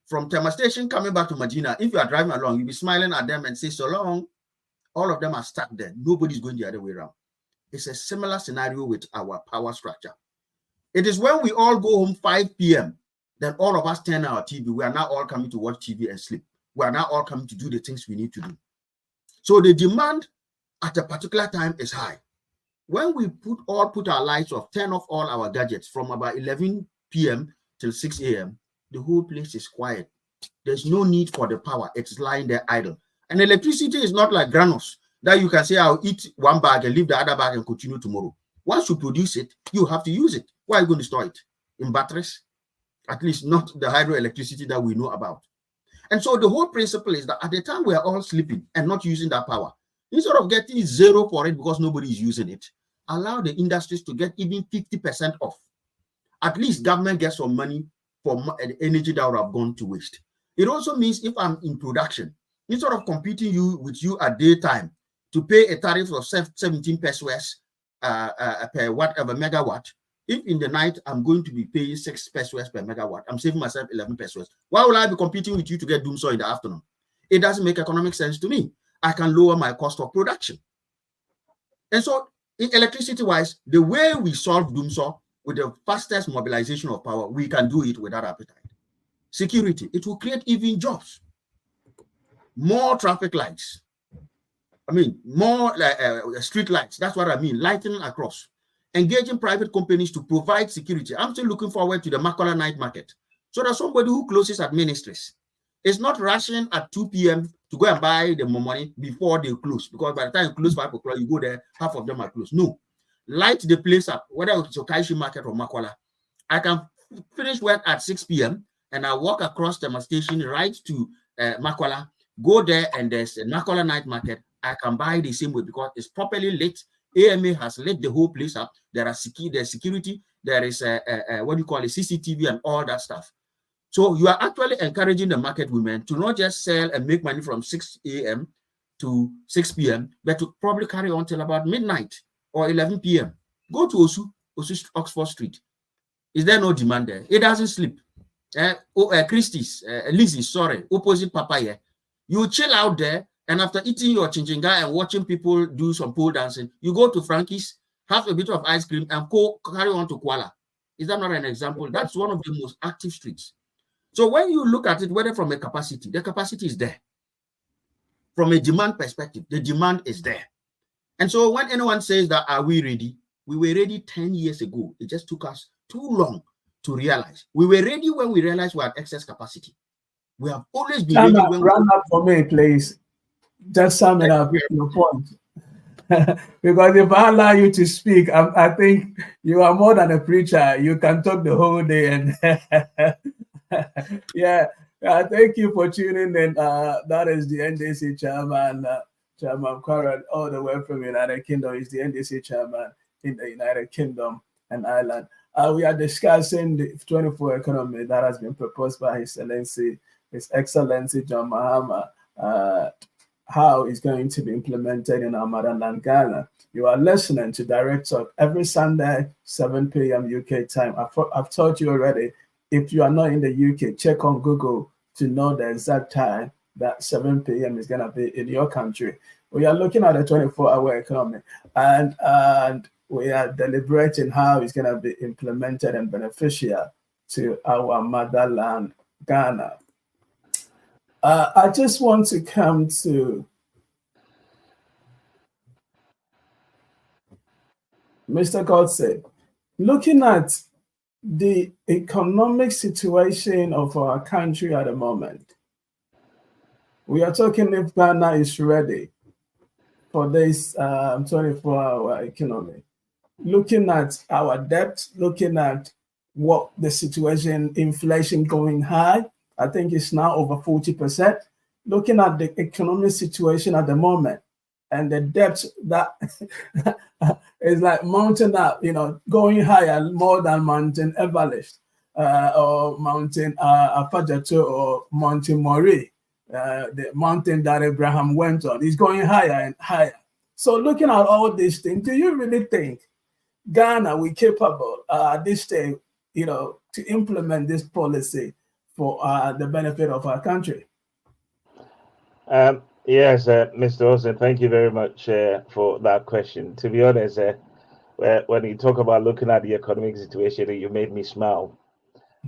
From Tema Station coming back to Medina, if you are driving along, you'll be smiling at them and say, so long. All of them are stuck there. Nobody's going the other way around. It's a similar scenario with our power structure. It is when we all go home 5 p.m. that all of us turn our TV. We are now all coming to watch TV and sleep. We are now all coming to do the things we need to do. So the demand at a particular time is high. When we put our lights off, turn off all our gadgets from about 11 p.m. till 6 a.m., the whole place is quiet. There's no need for the power. It's lying there idle. And electricity is not like granules that you can say, I'll eat one bag and leave the other bag and continue tomorrow. Once you produce it, you have to use it. Why are you going to store it? In batteries? At least not the hydroelectricity that we know about. And so the whole principle is that at the time we are all sleeping and not using that power, instead of getting zero for it because nobody is using it, allow the industries to get even 50% off. At least government gets some money for energy that would have gone to waste. It also means if I'm in production, instead of competing with you at daytime to pay a tariff of 17 pesos per whatever megawatt, if in the night I'm going to be paying 6 pesos per megawatt, I'm saving myself 11 pesos. Why will I be competing with you to get doom so in the afternoon? It doesn't make economic sense to me. I can lower my cost of production. And so, in electricity-wise, the way we solve doom so with the fastest mobilization of power, we can do it without appetite. Security, it will create even jobs. More traffic lights. I mean, more street lights. That's what I mean, lightening across. Engaging private companies to provide security. I'm still looking forward to the Makola night market. So that somebody who closes at ministries is not rushing at 2 p.m. to go and buy the money before they close. Because by the time you close 5 o'clock, you go there, half of them are closed. No. Light the place up, whether it's Okaishi market or Makola. I can finish work at 6 p.m. and I walk across the station right to Makola, go there, and there's a Makola night market. I can buy the same way because it's properly lit. AMA has lit the whole place up. There's security, there is what do you call it, CCTV and all that stuff. So you are actually encouraging the market women to not just sell and make money from 6 a.m. to 6 p.m., but to probably carry on till about midnight or 11 p.m. Go to Osu Oxford Street. Is there no demand there? It doesn't sleep. Christie's, Lizzie's, sorry, opposite Papaya. You chill out there, and after eating your chinchinga and watching people do some pole dancing, you go to Frankie's, have a bit of ice cream, and carry on to Kuala. Is that not an example? That's one of the most active streets. So when you look at it, whether from a capacity, the capacity is there. From a demand perspective, the demand is there. And so when anyone says that, are we ready? We were ready 10 years ago. It just took us too long to realize. We were ready when we realized we had excess capacity. We have always been ready. Run up for me, please. Just sum it up with your point. Because if I allow you to speak, I think you are more than a preacher. You can talk the whole day. And yeah, thank you for tuning in. That is the NDC chairman, Chairman Quarren, all the way from United Kingdom. Is the NDC chairman in the United Kingdom and Ireland. We are discussing the 24 economy that has been proposed by His Excellency John Mahama. How it's going to be implemented in our motherland, Ghana. You are listening to Direct Talk every Sunday, 7 p.m. UK time. I've told you already, if you are not in the UK, check on Google to know the exact time that 7 p.m. is going to be in your country. We are looking at a 24-hour economy, and we are deliberating how it's going to be implemented and beneficial to our motherland, Ghana. I just want to come to Mr. Godse. Looking at the economic situation of our country at the moment, we are talking if Ghana is ready. for this 24-hour economy. Looking at our debt, looking at what the situation, inflation going high, I think it's now over 40%. Looking at the economic situation at the moment and the debt that is like mountain up, going higher more than Mountain Everest or Mountain Afajato or Mountain Mori, the mountain that Abraham went on. It's going higher and higher. So looking at all these things, do you really think Ghana we capable at this stage, to implement this policy for the benefit of our country? Yes, Mr. Olsen, thank you very much for that question. To be honest, when you talk about looking at the economic situation, you made me smile.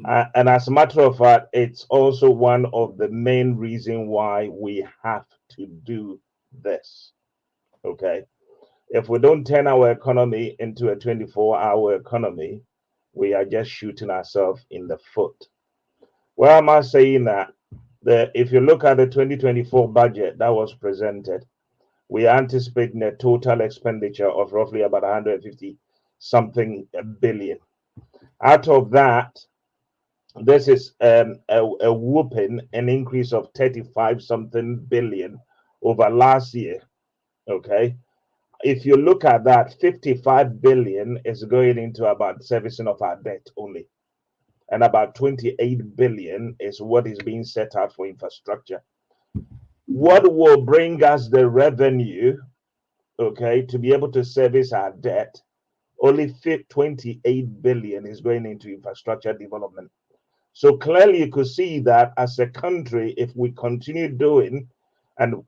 And as a matter of fact, it's also one of the main reasons why we have to do this. Okay. If we don't turn our economy into a 24-hour economy, we are just shooting ourselves in the foot. Why am I saying that? If you look at the 2024 budget that was presented, we are anticipating a total expenditure of roughly about 150 something billion. Out of that, this is a whooping an increase of 35 something billion over last year. Okay. If you look at that, 55 billion is going into about servicing of our debt only. And about 28 billion is what is being set out for infrastructure. What will bring us the revenue, okay, to be able to service our debt? Only 28 billion is going into infrastructure development. So clearly you could see that as a country, if we continue doing and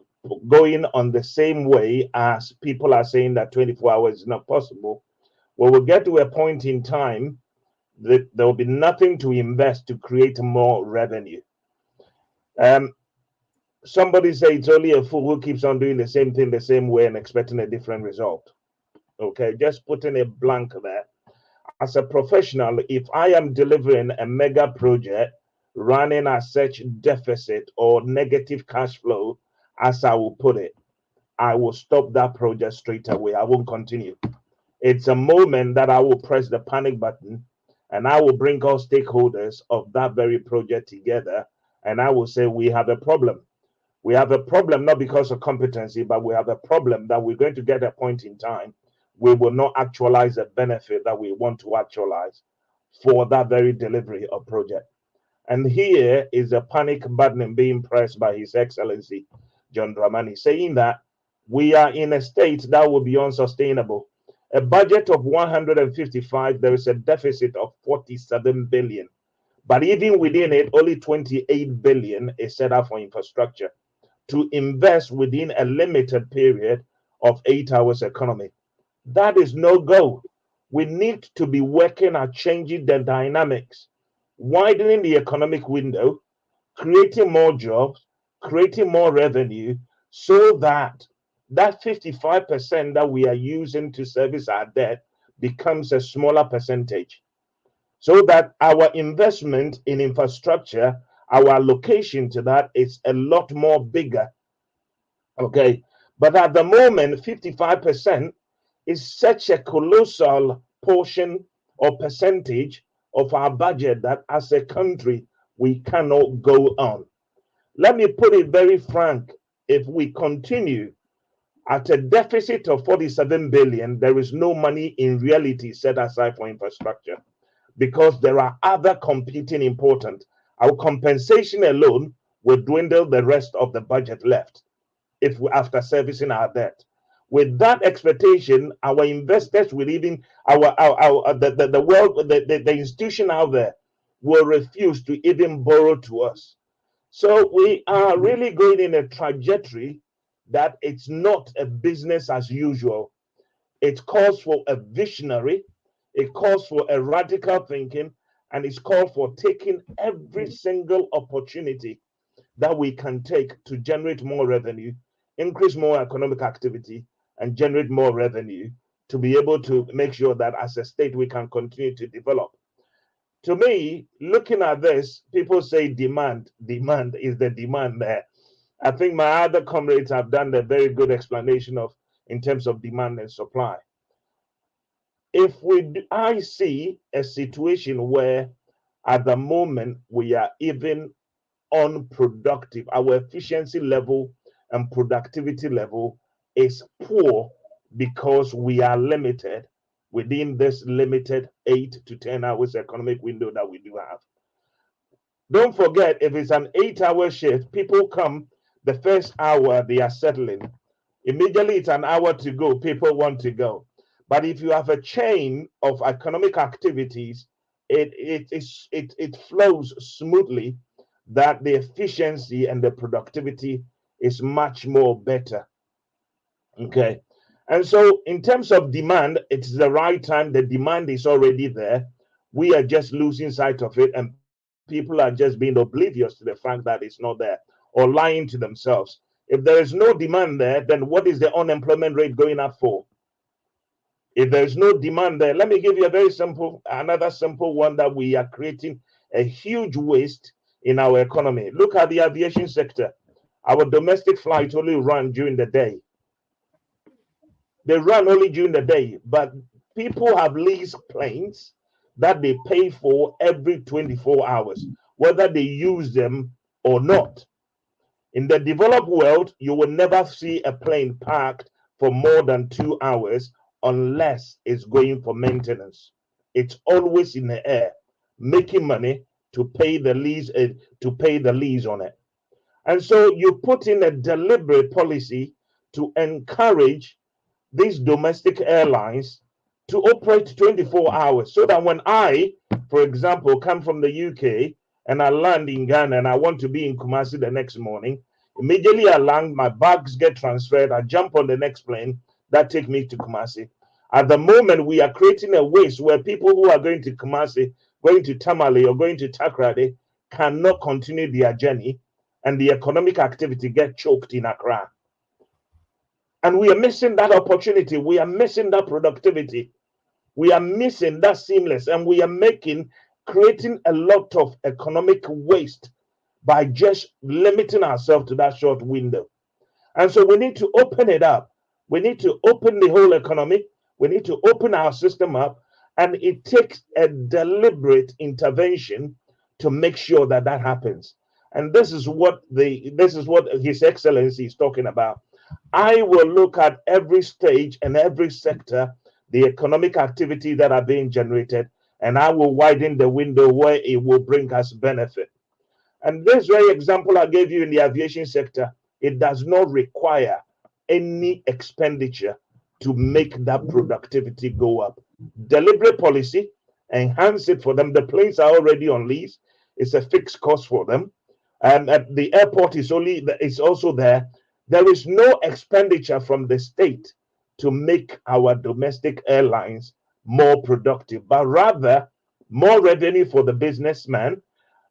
going on the same way as people are saying that 24 hours is not possible, well, we'll get to a point in time that there will be nothing to invest to create more revenue. Somebody say it's only a fool who keeps on doing the same thing the same way and expecting a different result. Okay, just putting a blank there. As a professional, if I am delivering a mega project running at such deficit or negative cash flow, as I will put it, I will stop that project straight away. I won't continue. It's a moment that I will press the panic button and I will bring all stakeholders of that very project together and I will say, we have a problem. We have a problem not because of competency, but we have a problem that we're going to get a point in time we will not actualize the benefit that we want to actualize for that very delivery of project. And here is a panic button being pressed by His Excellency John Dramani, saying that we are in a state that will be unsustainable. A budget of 155, there is a deficit of 47 billion. But even within it, only 28 billion is set up for infrastructure to invest within a limited period of 8 hours economy. That is no go. We need to be working at changing the dynamics, widening the economic window, creating more jobs, creating more revenue, so that that 55% that we are using to service our debt becomes a smaller percentage, so that our investment in infrastructure, our allocation to that is a lot more bigger. Okay, but at the moment, 55% is such a colossal portion or percentage of our budget that as a country, we cannot go on. Let me put it very frank. If we continue at a deficit of 47 billion, there is no money in reality set aside for infrastructure because there are other competing important. Our compensation alone will dwindle the rest of the budget left if we, after servicing our debt. With that expectation, our investors will even the world, the institution out there will refuse to even borrow to us. So we are really going in a trajectory that it's not a business as usual. It calls for a visionary, it calls for a radical thinking, and it's called for taking every single opportunity that we can take to generate more revenue, increase more economic activity, and generate more revenue to be able to make sure that as a state we can continue to develop. To me, looking at this, people say demand is the demand there. I think my other comrades have done a very good explanation of in terms of demand and supply. I see a situation where at the moment we are even unproductive. Our efficiency level and productivity level is poor because we are limited within this limited 8 to 10 hours economic window that we do have. Don't forget, if it's an 8-hour shift, people come the first hour, they are settling. Immediately it's an hour to go, people want to go. But if you have a chain of economic activities, it flows smoothly, that the efficiency and the productivity is much more better. Okay. And so in terms of demand, it's the right time. The demand is already there. We are just losing sight of it, and people are just being oblivious to the fact that it's not there, or lying to themselves. If there is no demand there, then what is the unemployment rate going up for? If there's no demand there, let me give you another simple one, that we are creating a huge waste in our economy. Look at the aviation sector. Our domestic flights only run during the day. They run only during the day, but people have leased planes that they pay for every 24 hours, whether they use them or not. In the developed world, you will never see a plane parked for more than 2 hours unless it's going for maintenance. It's always in the air, making money to pay the lease on it. And so you put in a deliberate policy to encourage these domestic airlines to operate 24 hours, so that when I, for example, come from the UK and I land in Ghana and I want to be in Kumasi the next morning, immediately I land, my bags get transferred, I jump on the next plane that take me to Kumasi. At the moment, we are creating a waste where people who are going to Kumasi, going to Tamale, or going to Takrady cannot continue their journey, and the economic activity get choked in Accra. And we are missing that opportunity. We are missing that productivity. We are missing that seamless, and we are creating a lot of economic waste by just limiting ourselves to that short window. And so we need to open it up. We need to open the whole economy. We need to open our system up, and it takes a deliberate intervention to make sure that that happens. And this is what His Excellency is talking about. I will look at every stage and every sector, the economic activity that are being generated, and I will widen the window where it will bring us benefit. And this very example I gave you in the aviation sector, it does not require any expenditure to make that productivity go up. Deliberate policy, enhance it for them. The planes are already on lease. It's a fixed cost for them. And the airport is also there. There is no expenditure from the state to make our domestic airlines more productive, but rather more revenue for the businessman.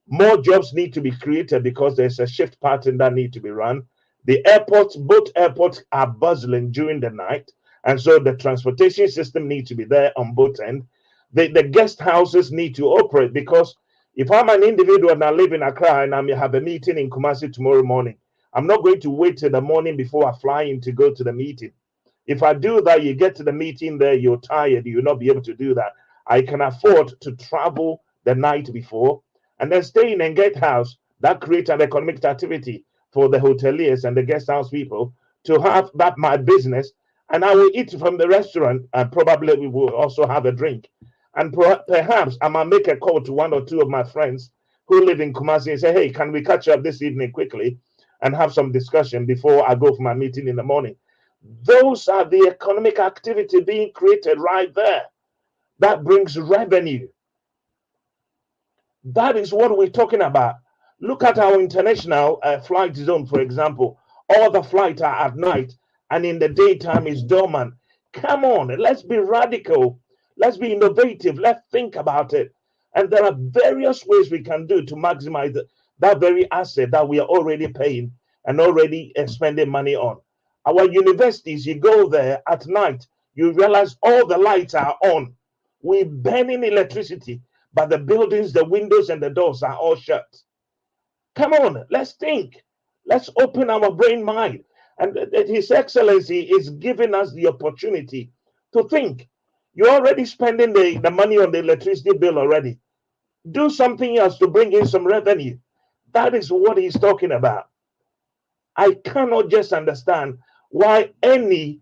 More jobs need to be created because there's a shift pattern that need to be run. Both airports are bustling during the night, and so the transportation system needs to be there on both ends. The guest houses need to operate, because if I'm an individual and I live in Accra and I may have a meeting in Kumasi tomorrow morning, I'm not going to wait till the morning before I fly in to go to the meeting. If I do that, you get to the meeting there, you're tired, you'll not be able to do that. I can afford to travel the night before and then stay in a guest house. That creates an economic activity for the hoteliers and the guest house people to have that my business, and I will eat from the restaurant, and probably we will also have a drink. And perhaps I might make a call to one or two of my friends who live in Kumasi and say, hey, can we catch up this evening quickly and have some discussion before I go for my meeting in the morning? Those are the economic activity being created right there. That brings revenue. That is what we're talking about. Look at our international flight zone, for example. All the flights are at night, and in the daytime is dormant. Come on, let's be radical. Let's be innovative. Let's think about it. And there are various ways we can do to maximize that very asset that we are already paying and already spending money on. Our universities, you go there at night, you realize all the lights are on. We're burning electricity, but the buildings, the windows, and the doors are all shut. Come on, let's think. Let's open our brain mind. And His Excellency is giving us the opportunity to think. You're already spending the money on the electricity bill already. Do something else to bring in some revenue. That is what he's talking about. I cannot just understand why anyone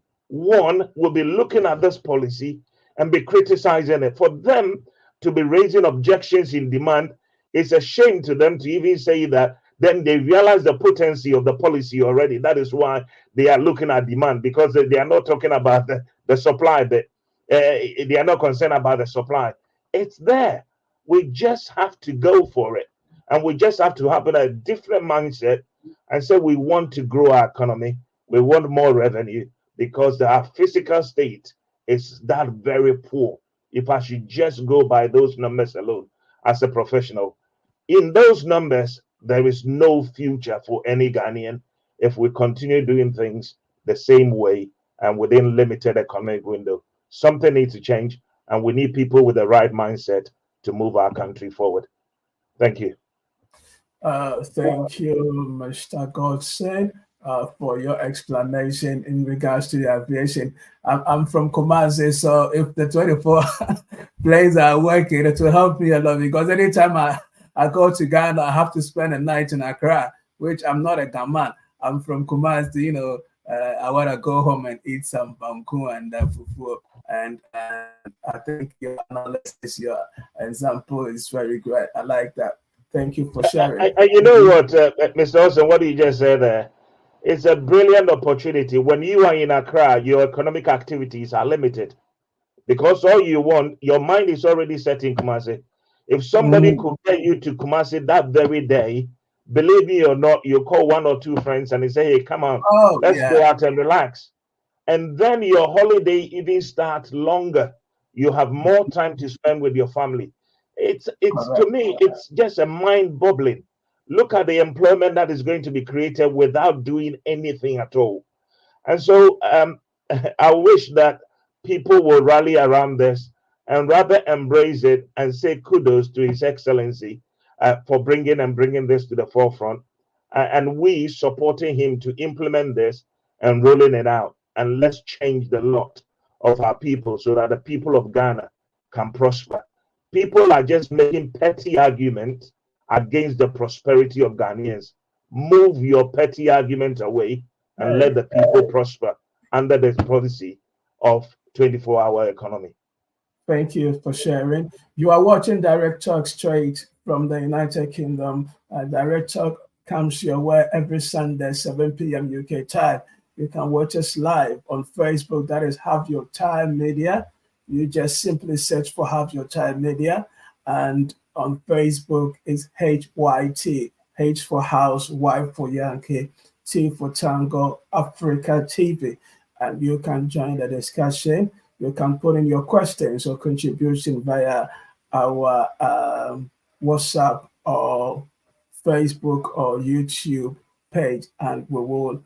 will be looking at this policy and be criticizing it. For them to be raising objections in demand, it's a shame to them to even say that. Then they realize the potency of the policy already. That is why they are looking at demand, because they are not talking about the supply. They are not concerned about the supply. It's there. We just have to go for it. And we just have to have a different mindset and say we want to grow our economy. We want more revenue because our physical state is that very poor. If I should just go by those numbers alone as a professional, in those numbers, there is no future for any Ghanaian if we continue doing things the same way and within limited economic window. Something needs to change, and we need people with the right mindset to move our country forward. Thank you. Thank you, Mr. Godson, for your explanation in regards to the aviation. I'm from Kumasi, so if the 24 planes are working, it will help me a lot, because anytime I go to Ghana, I have to spend a night in Accra, which I'm not a Ghanaian. I'm from Kumasi, you know. I want to go home and eat some banku and fufu. And I think your analysis, your example is very great. I like that. Thank you for sharing. You know what, Mr. Olsen, what you just said there? It's a brilliant opportunity. When you are in Accra, your economic activities are limited because all you want, your mind is already set in Kumasi. If somebody could get you to Kumasi that very day, believe me or not, you call one or two friends and they say, hey, come on, let's go out and relax. And then your holiday even starts longer. You have more time to spend with your family. It's to me, it's just a mind-boggling. Look at the employment that is going to be created without doing anything at all. And so I wish that people will rally around this and rather embrace it and say kudos to His Excellency for bringing this to the forefront, and we supporting him to implement this and rolling it out. And let's change the lot of our people so that the people of Ghana can prosper. People are just making petty arguments against the prosperity of Ghanaians. Move your petty argument away and let the people prosper under the policy of 24-hour economy. Thank you for sharing. You are watching Direct Talk straight from the United Kingdom. Direct Talk comes your way every Sunday, 7 p.m. UK time. You can watch us live on Facebook. That is Have Your Time Media. You just simply search for Have Your Time Media. And on Facebook, it's HYT. H for House, Y for Yankee, T for Tango, Africa TV. And you can join the discussion. You can put in your questions or contribution via our WhatsApp or Facebook or YouTube page, and we will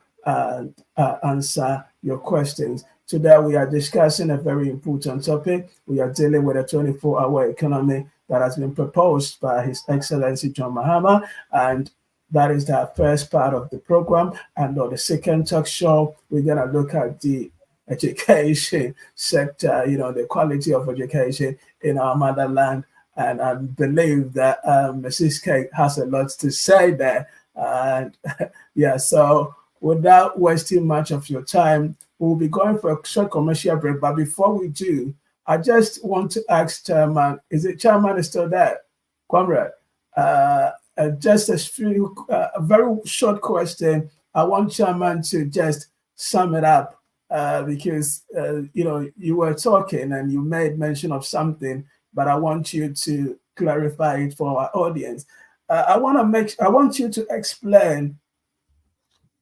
answer your questions. Today, we are discussing a very important topic. We are dealing with a 24-hour economy that has been proposed by His Excellency John Mahama, and that is the first part of the program. And on the second talk show, we're going to look at the education sector, the quality of education in our motherland. And I believe that Mrs. Kate has a lot to say there. And so without wasting much of your time, we'll be going for a short commercial break. But before we do, I just want to ask Chairman, Chairman is still there? Comrade, just a very short question. I want Chairman to just sum it up because, you were talking and you made mention of something, but I want you to clarify it for our audience. I want you to explain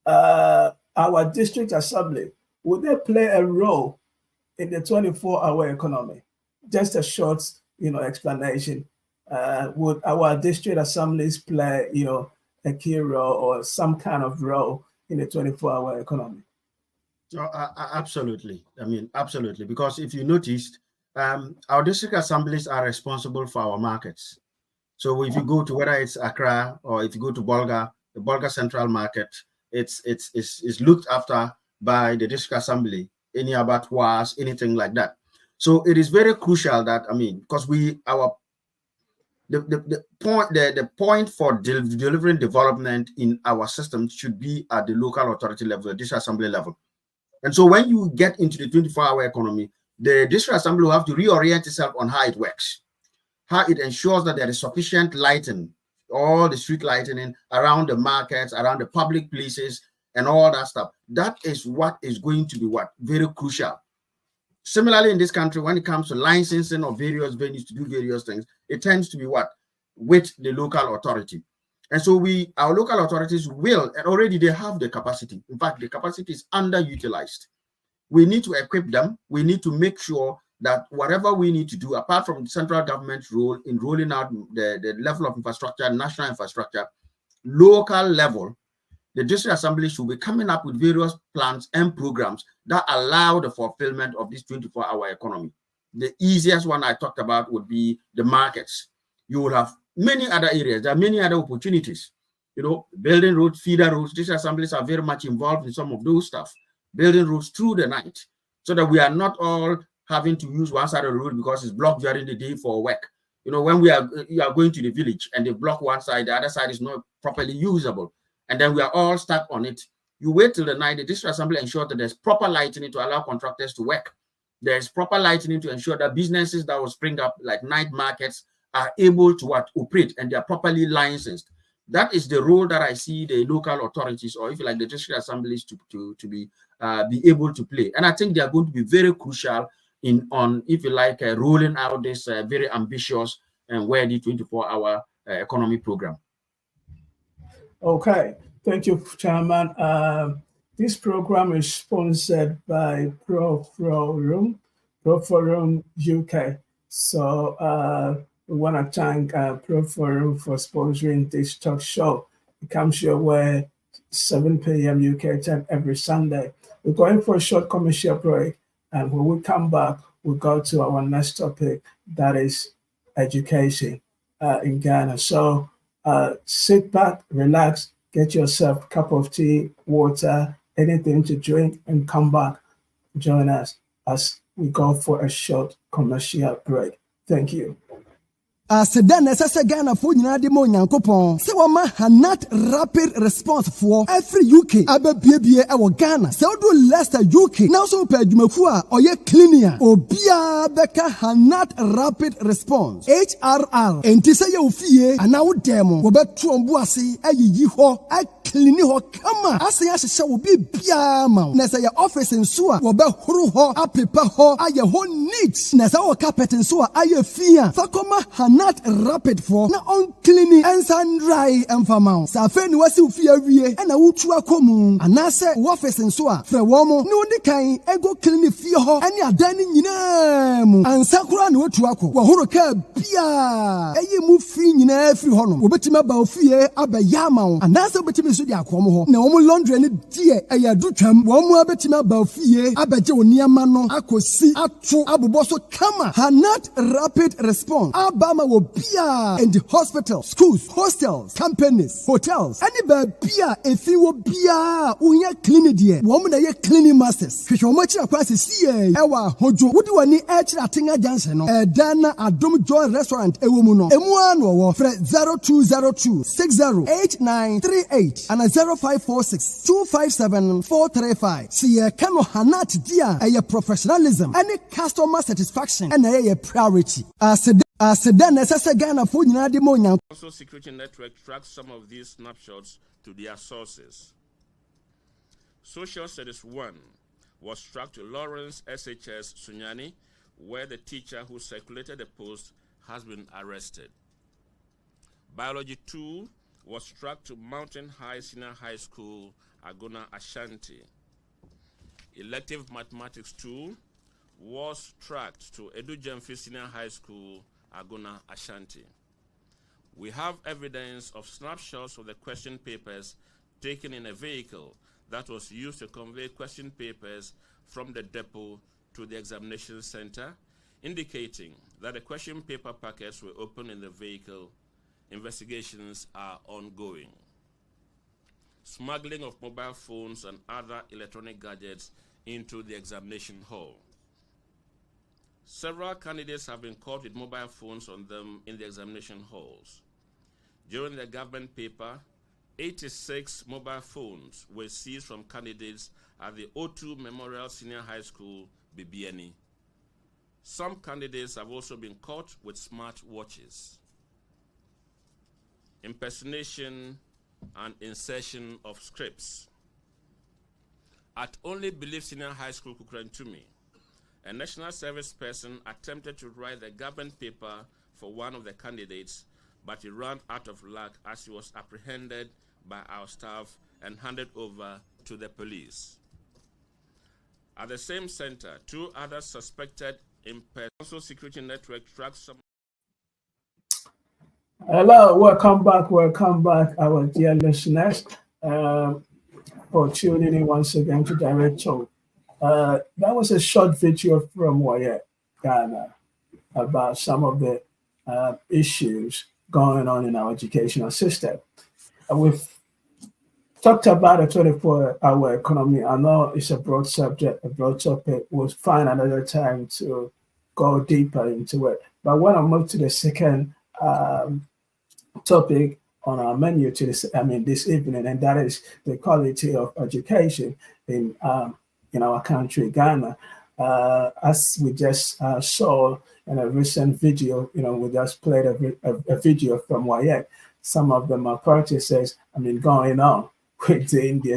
our district assembly. Would they play a role in the 24-hour economy? Just a short, explanation. Would our district assemblies play, a key role or some kind of role in the 24-hour economy? So, absolutely. Absolutely. Because if you noticed, our district assemblies are responsible for our markets. So if you go to whether it's Accra or if you go to Bolga, the Bolga Central Market it's looked after by the district assembly, any abattoirs, anything like that. So it is very crucial that, I mean, because the point for delivering development in our system should be at the local authority level, the district assembly level. And so when you get into the 24-hour economy, the district assembly will have to reorient itself on how it works, how it ensures that there is sufficient lighting, all the street lighting around the markets, around the public places, and all that stuff. That is what is going to be very crucial. Similarly, in this country, when it comes to licensing of various venues to do various things, it tends to be with the local authority. And so our local authorities will, and already they have the capacity. In fact, the capacity is underutilized. We need to equip them. We need to make sure that whatever we need to do, apart from the central government's role in rolling out the level of infrastructure, national infrastructure, local level, the district assembly should be coming up with various plans and programs that allow the fulfillment of this 24-hour economy. The easiest one I talked about would be the markets. You will have many other areas. There are many other opportunities. Building roads, feeder roads. District assemblies are very much involved in some of those stuff. Building roads through the night so that we are not all having to use one side of the road because it's blocked during the day for work. When you are going to the village and they block one side, the other side is not properly usable. And then we are all stuck on it. You wait till the night, the district assembly ensure that there's proper lighting to allow contractors to work. There's proper lighting to ensure that businesses that will spring up, like night markets, are able to operate and they are properly licensed. That is the role that I see the local authorities, or if you like, the district assemblies to be able to play. And I think they are going to be very crucial on if you like, rolling out this very ambitious and worthy 24-hour economy program. Okay, thank you, Chairman. This program is sponsored by Pro-Forum UK. So we want to thank Pro-Forum for sponsoring this talk show. It comes your way 7 p.m. UK time every Sunday. We're going for a short commercial break, and when we come back, we'll go to our next topic, that is education in Ghana. So sit back, relax, get yourself a cup of tea, water, anything to drink, and come back. Join us as we go for a short commercial break. Thank you. Sedan SSA Ghana for United Monyankopon. Se wama Hanat rapid response for every UK. Abe BBA our Ghana. Se do Leicester UK. Now so pe dwumafua oye cleaner. Obia beka Hanat rapid response. HRR. Enti se ye ofie ana wo demo. Wo betu ombu ase ayiyi ho. Clean ho kama. Ase ya hye obi bia ma. Na se ye office nso a wo be horo ho apepa ho aye ho neat. Na se wo carpet nso a aye fia. Fakoma not rapid for na on cleaning and sun dry and famount. Safe ni wasi ufia wie and a wutu akomu. Anase office nso a fre womo ni wodi kan ego clean fie ho ani adani nyina mu. Ansakura ni wutu ako. Wo horo ka bia. Eye mu fi nyina afiri ho no. Obetima ba ofie abaya ma wo. Anase obetima so di akomo ho. Na womo laundry ni die aya dutwam. Womo obetima ba ofie abaje oniama no akosi ato aboboso kama. Hanat rapid response. Abama Bia in the hospital, schools, hostels, companies, hotels. Any bia if you bia unya clean die. Woman ye cleaning masters. Fisho much across the sea. Ewa hojo. Would you any atinga jansen no? Dana Adum Joy Restaurant Ewumuno. M1 wo fre 0202 608938 and 0546 257 435. See kano hanat dia a professionalism, any customer satisfaction and a priority. Also, security network tracks some of these snapshots to their sources. Social Studies 1 was tracked to Lawrence SHS Sunyani, where the teacher who circulated the post has been arrested. Biology 2 was tracked to Mountain High Senior High School, Agona Ashanti. Elective Mathematics 2 was tracked to Edu Jemfi Senior High School, Agona Ashanti. We have evidence of snapshots of the question papers taken in a vehicle that was used to convey question papers from the depot to the examination center, indicating that the question paper packets were opened in the vehicle. Investigations are ongoing. smuggling of mobile phones and other electronic gadgets into the examination hall. Several candidates have been caught with mobile phones on them in the examination halls. During the government paper, 86 mobile phones were seized from candidates at the O2 Memorial Senior High School, Bibiani. Some candidates have also been caught with smart watches. Impersonation and insertion of scripts. At Only Believe Senior High School, Kukrantumi, a national service person attempted to write the government paper for one of the candidates, but he ran out of luck as he was apprehended by our staff and handed over to the police. At the same center, 2 other suspected impersonation security network tracked some. Hello, welcome back, our dear listeners, for tuning in once again to Direct Talk. That was a short video from Wayet, Ghana, about some of the issues going on in our educational system. We've talked about a 24-hour economy. I know it's a broad subject, a broad topic. We'll find another time to go deeper into it. But when I move to the second topic on our menu this evening, and that is the quality of education in our country, Ghana. As we just saw in a recent video, we just played a video from Wayek. Some of the malpractices, going on within the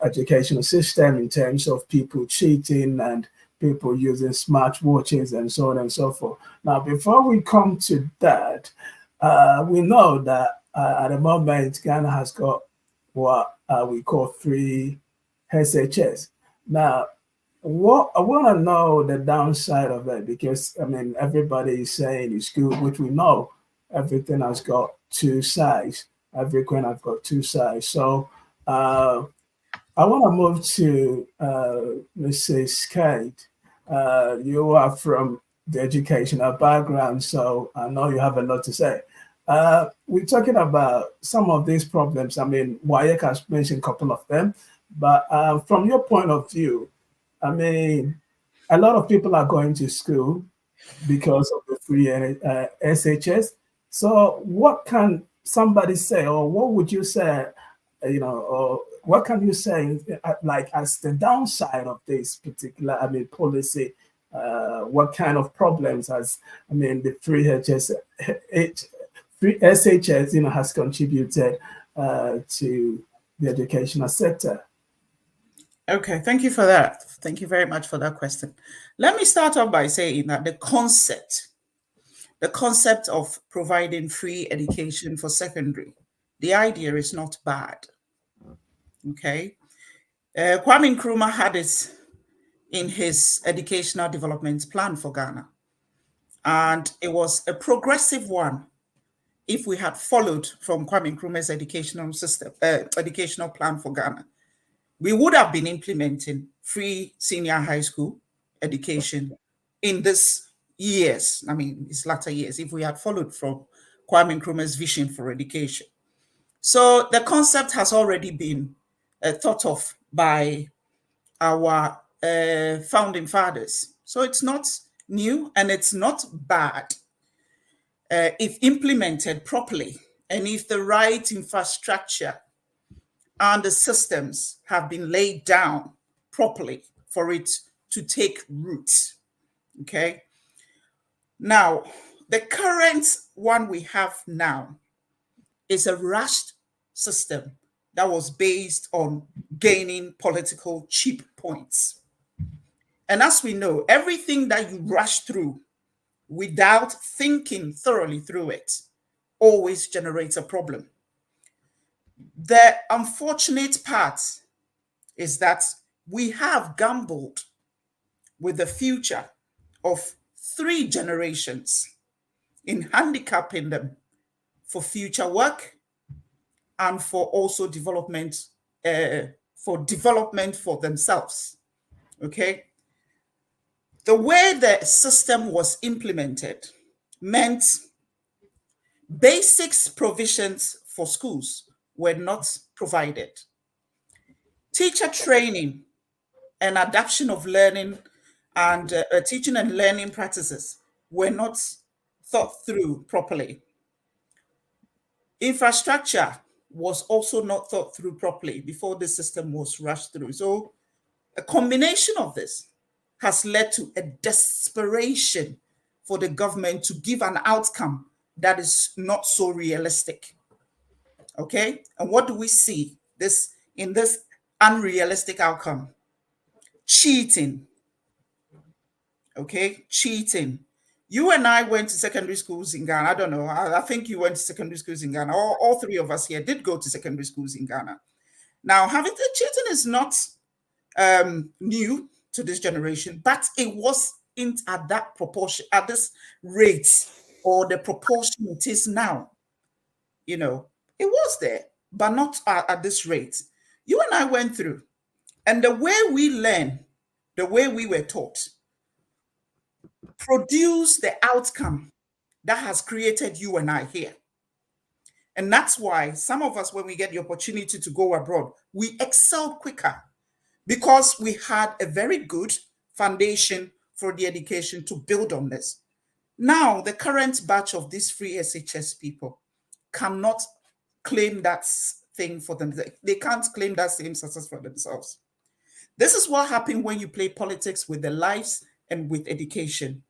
educational system in terms of people cheating and people using smart watches and so on and so forth. Now, before we come to that, we know that at the moment, Ghana has got what we call free SHS. Now, what I want to know the downside of it, because everybody is saying it's good, which we know everything has got 2 sides. Every coin has got 2 sides. So I want to move to Mrs. Kate. You are from the educational background, so I know you have a lot to say. We're talking about some of these problems. Wayek has mentioned a couple of them, but from your point of view, a lot of people are going to school because of the free SHS. So what can somebody say, or what would you say, or what can you say, like as the downside of this particular, policy? What kind of problems has, the free SHS, has contributed to the educational sector? Okay, thank you for that. Thank you very much for that question. Let me start off by saying that the concept of providing free education for secondary, the idea is not bad. Okay. Kwame Nkrumah had it in his educational development plan for Ghana. And it was a progressive one if we had followed from Kwame Nkrumah's educational plan for Ghana. We would have been implementing free senior high school education in this years, these latter years, if we had followed from Kwame Nkrumah's vision for education. So the concept has already been thought of by our founding fathers. So it's not new and it's not bad if implemented properly and if the right infrastructure and the systems have been laid down properly for it to take root. Okay. Now, the current one we have now is a rushed system that was based on gaining political cheap points. And as we know, everything that you rush through without thinking thoroughly through it always generates a problem. The unfortunate part is that we have gambled with the future of 3 generations in handicapping them for future work and for also development, for themselves. Okay. The way the system was implemented meant basics provisions for schools were not provided. Teacher training and adaptation of learning and teaching and learning practices were not thought through properly. Infrastructure was also not thought through properly before the system was rushed through. So a combination of this has led to a desperation for the government to give an outcome that is not so realistic. Okay? And what do we see in this unrealistic outcome? Cheating. Okay? Cheating. You and I went to secondary schools in Ghana. I don't know. I think you went to secondary schools in Ghana. All three of us here did go to secondary schools in Ghana. Now, having the cheating is not new to this generation, but it wasn't at that proportion, at this rate, or the proportion it is now. You know, it was there, but not at this rate. You and I went through, and the way we learn, the way we were taught, produce the outcome that has created you and I here. And that's why some of us, when we get the opportunity to go abroad, we excel quicker because we had a very good foundation for the education to build on this. Now, the current batch of these free SHS people cannot claim that thing for them. They can't claim that same success for themselves. This is what happened when you play politics with the lives and with education.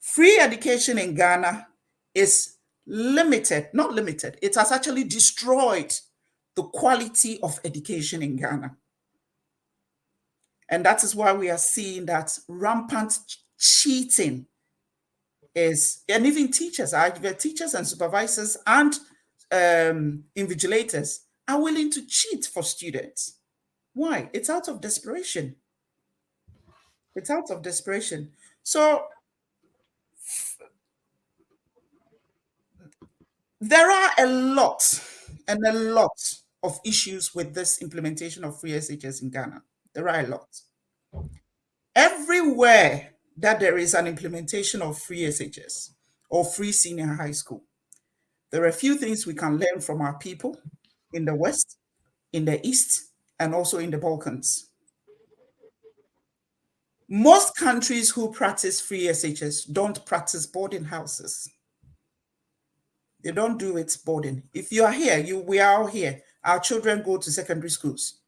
Free education in Ghana is limited, not limited. It has actually destroyed the quality of education in Ghana. And that is why we are seeing that rampant cheating is, and even teachers and supervisors and invigilators are willing to cheat for students. Why? It's out of desperation. It's out of desperation. So there are a lot of issues with this implementation of free SHS in Ghana. There are a lot. Everywhere that there is an implementation of free SHS or free senior high school, there are a few things we can learn from our people in the West, in the East, and also in the Balkans. Most countries who practice free SHS don't practice boarding houses. They don't do it boarding. If you are here, we are all here. Our children go to secondary schools.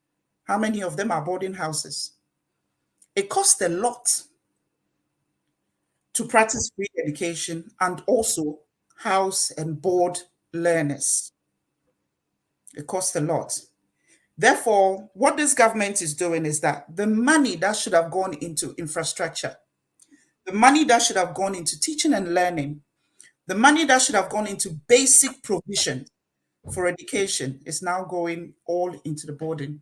How many of them are boarding houses? It costs a lot to practice free education and also house and board learners. It costs a lot. Therefore, what this government is doing is that the money that should have gone into infrastructure, the money that should have gone into teaching and learning, the money that should have gone into basic provision for education is now going all into the boarding,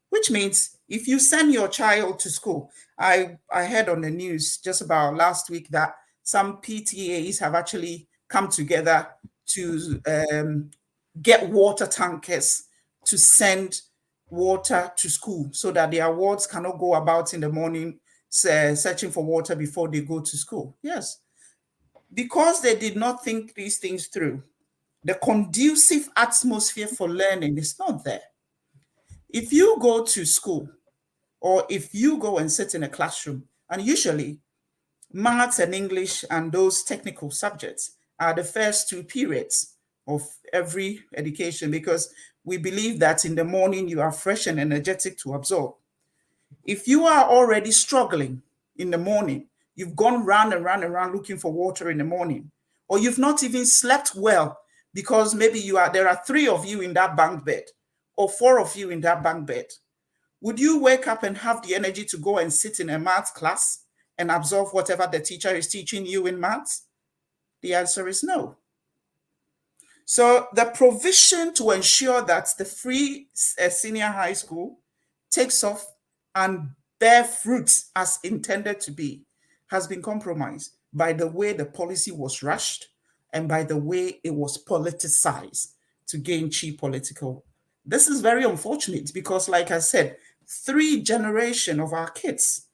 which means if you send your child to school, I heard on the news just about last week that some PTAs have actually come together to get water tankers to send water to school so that their wards cannot go about in the morning searching for water before they go to school. Yes, because they did not think these things through. The conducive atmosphere for learning is not there. If you go to school or if you go and sit in a classroom, and usually maths and English and those technical subjects are the first 2 periods of every education, because we believe that in the morning you are fresh and energetic to absorb. If you are already struggling in the morning, you've gone round and round and round looking for water in the morning, or you've not even slept well because maybe there are 3 of you in that bunk bed or 4 of you in that bunk bed. Would you wake up and have the energy to go and sit in a maths class and absorb whatever the teacher is teaching you in maths? The answer is no. So the provision to ensure that the free senior high school takes off and bear fruits as intended to be has been compromised by the way the policy was rushed and by the way it was politicized to gain cheap political. This is very unfortunate because, like I said, 3 generations of our kids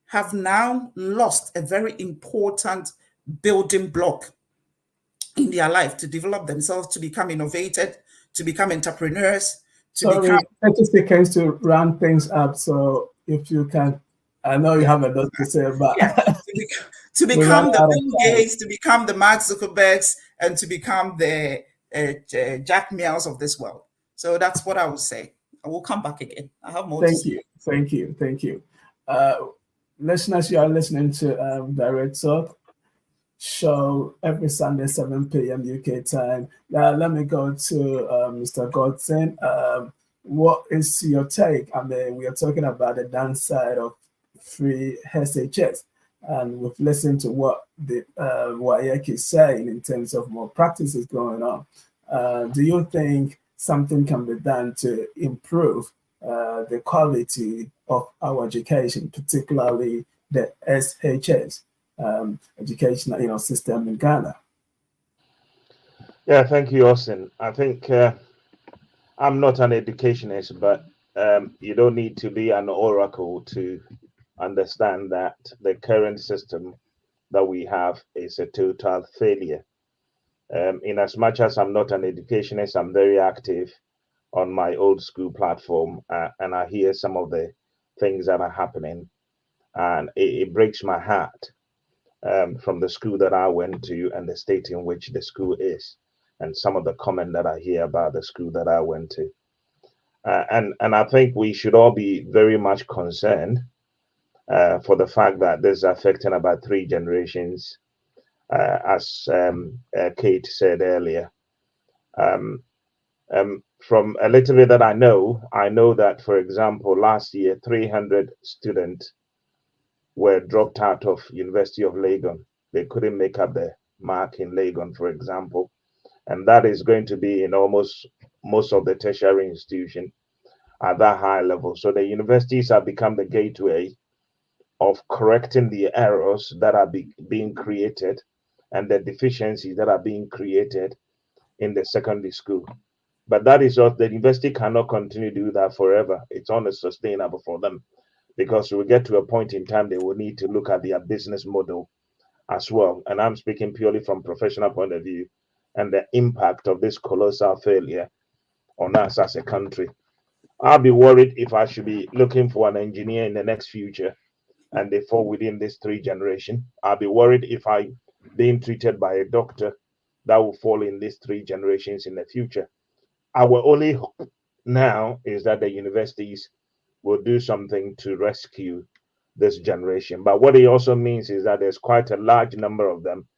have now lost a very important building block in their life to develop themselves, to become innovative, to become entrepreneurs, to Sorry, become 30 seconds to round things up. So if you can, I know you have a lot to say, but to we ran become the out of Bill time. Gates, to become the Mark Zuckerbergs, and to become the Jack Mills of this world. So that's what I would say. I will come back again. I have more to say. Thank you. Listeners, you are listening to Direct Talk show every Sunday, 7 p.m. UK time. Now, let me go to Mr. Godson. What is your take? I mean, we are talking about the downside of free SHS, and we've listened to what the WAEC is saying in terms of more practices going on. Do you think something can be done to improve the quality of our education, particularly the SHS educational system in Ghana? Yeah, thank you, Austin. I think I'm not an educationist, but you don't need to be an oracle to understand that the current system that we have is a total failure. In as much as I'm not an educationist, I'm very active on my old school platform, and I hear some of the things that are happening, and it breaks my heart from the school that I went to and the state in which the school is, and some of the comment that I hear about the school that I went to. And I think we should all be very much concerned for the fact that this is affecting about 3 generations, as Kate said earlier. From a little bit that I know that, for example, last year, 300 students were dropped out of University of Legon. They couldn't make up the mark in Legon, for example. And that is going to be in almost most of the tertiary institution at that high level. So the universities have become the gateway of correcting the errors that are being created and the deficiencies that are being created in the secondary school. But that is what the university cannot continue to do that forever. It's unsustainable for them, because we get to a point in time they will need to look at their business model as well. And I'm speaking purely from professional point of view, and the impact of this colossal failure on us as a country. I'll be worried if I should be looking for an engineer in the next future and they fall within this 3 generation. I'll be worried if I being treated by a doctor that will fall in these 3 generations in the future. Our only hope now is that the universities will do something to rescue this generation. But what it also means is that there's quite a large number of them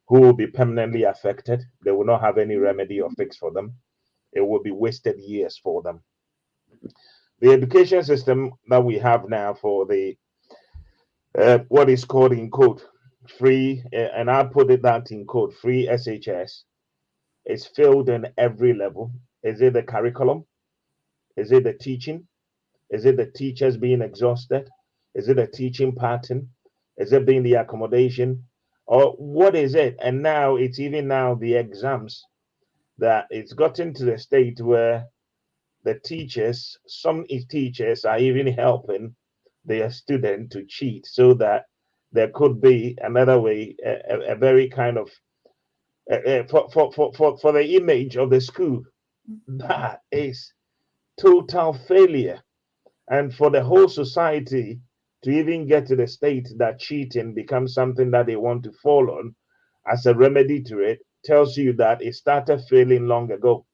who will be permanently affected. They will not have any remedy or fix for them. It will be wasted years for them. The education system that we have now for the what is called in code free, and I put it that in code, free SHS, is failed in every level. Is it the curriculum? Is it the teaching? Is it the teachers being exhausted? Is it a teaching pattern? Is it being the accommodation? Or what is it? And now it's even now the exams, that it's gotten to the state where the teachers, some teachers are even helping their student to cheat, so that there could be another way, a very kind of for the image of the school. That is total failure. And for the whole society to even get to the state that cheating becomes something that they want to fall on as a remedy to it, tells you that it started failing long ago.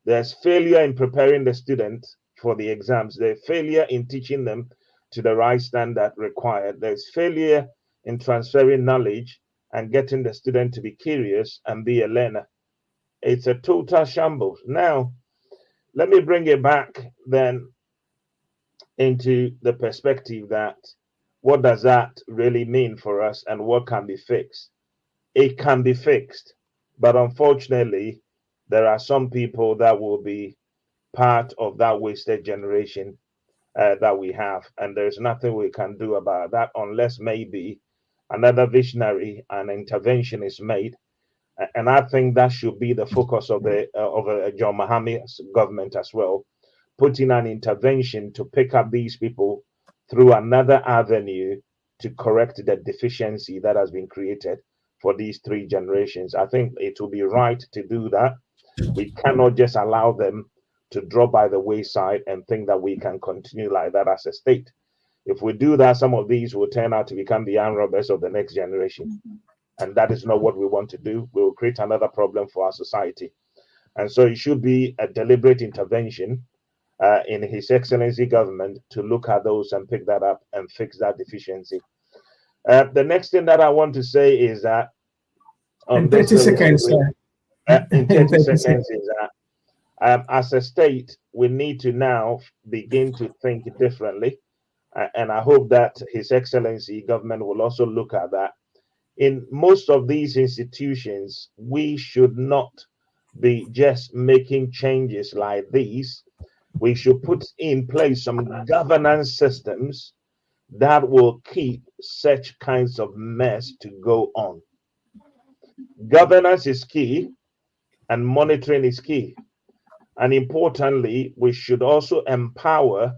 There's failure in preparing the students for the exams. There's failure in teaching them to the right standard required. There's failure in transferring knowledge and getting the student to be curious and be a learner. It's a total shambles. Now, let me bring it back then into the perspective that what does that really mean for us and what can be fixed? It can be fixed, but unfortunately, there are some people that will be part of that wasted generation that we have, and there's nothing we can do about that unless maybe another visionary and intervention is made. And I think that should be the focus of the John Mahama's government as well, putting an intervention to pick up these people through another avenue to correct the deficiency that has been created for these 3 generations. I think it will be right to do that. We cannot just allow them to drop by the wayside and think that we can continue like that as a state. If we do that, some of these will turn out to become the arm robbers of the next generation. And that is not what we want to do. We will create another problem for our society. And so it should be a deliberate intervention in His Excellency government to look at those and pick that up and fix that deficiency. The next thing that I want to say is that in 30 seconds, sir. In 30 seconds is that as a state, we need to now begin to think differently. And I hope that His Excellency government will also look at that. In most of these institutions, we should not be just making changes like these. We should put in place some governance systems that will keep such kinds of mess to go on. Governance is key and monitoring is key. And importantly, we should also empower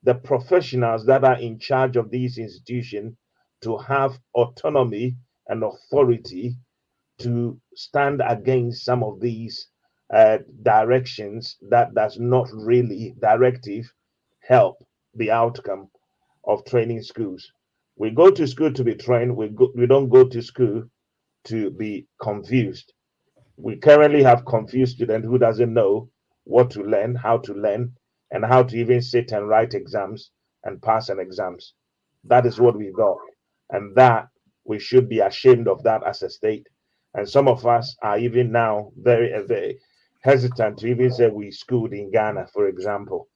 the professionals that are in charge of these institutions to have autonomy and authority to stand against some of these directions that does not really directive help the outcome of training schools. We go to school to be trained. We don't go to school to be confused. We currently have confused student who doesn't know what to learn, how to learn, and how to even sit and write exams and pass an exams. That is what we got. And that we should be ashamed of that as a state. And some of us are even now very, very hesitant to even say we schooled in Ghana, for example.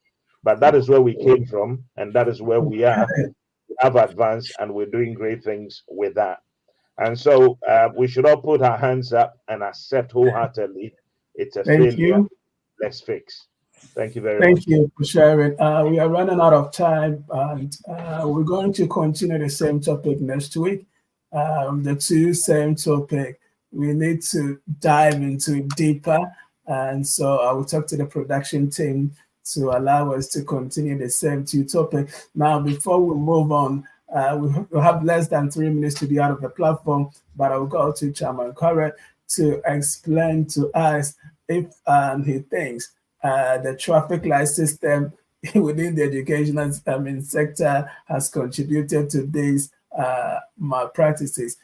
But that is where we came from, and that is where we are. We have advanced, and we're doing great things with that. And so we should all put our hands up and accept wholeheartedly it's a Thank failure. you. Let's fix. Thank you very much. Thank you for sharing. We are running out of time, and we're going to continue the same topic next week. The two same topic. We need to dive into it deeper, and so I will talk to the production team to allow us to continue the same two topics. Now, before we move on, we have less than 3 minutes to be out of the platform, but I will go to Chairman Corrett to explain to us if he thinks the traffic light system within the educational sector has contributed to these malpractices.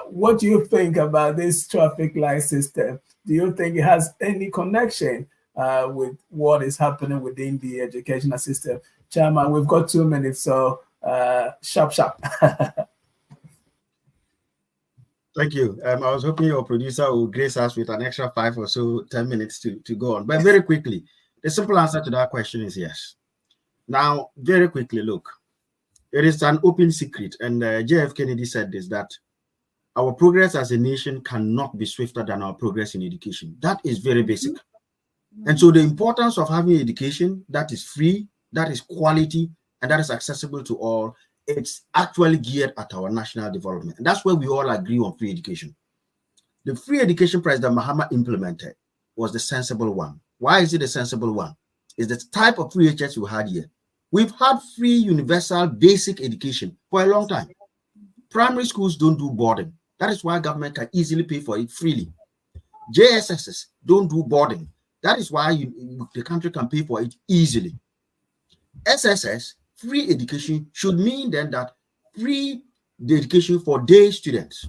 What do you think about this traffic light system? Do you think it has any connection with what is happening within the educational system? Chairman, we've got 2 minutes, so sharp. Thank you. I was hoping your producer will grace us with an extra 5 or so 10 minutes to go on. But very quickly, the simple answer to that question is yes. Now, very quickly, look, it is an open secret, and JF Kennedy said this, that our progress as a nation cannot be swifter than our progress in education. That is very basic. And so the importance of having education that is free, that is quality, and that is accessible to all, it's actually geared at our national development. And that's where we all agree on free education. The free education President Mahama implemented was the sensible one. Why is it a sensible one? It's the type of free HS we had here. We've had free universal basic education for a long time. Primary schools don't do boarding. That is why government can easily pay for it freely. JSSs don't do boarding. That is why the country can pay for it easily. SSS, free education, should mean then that free education for day students.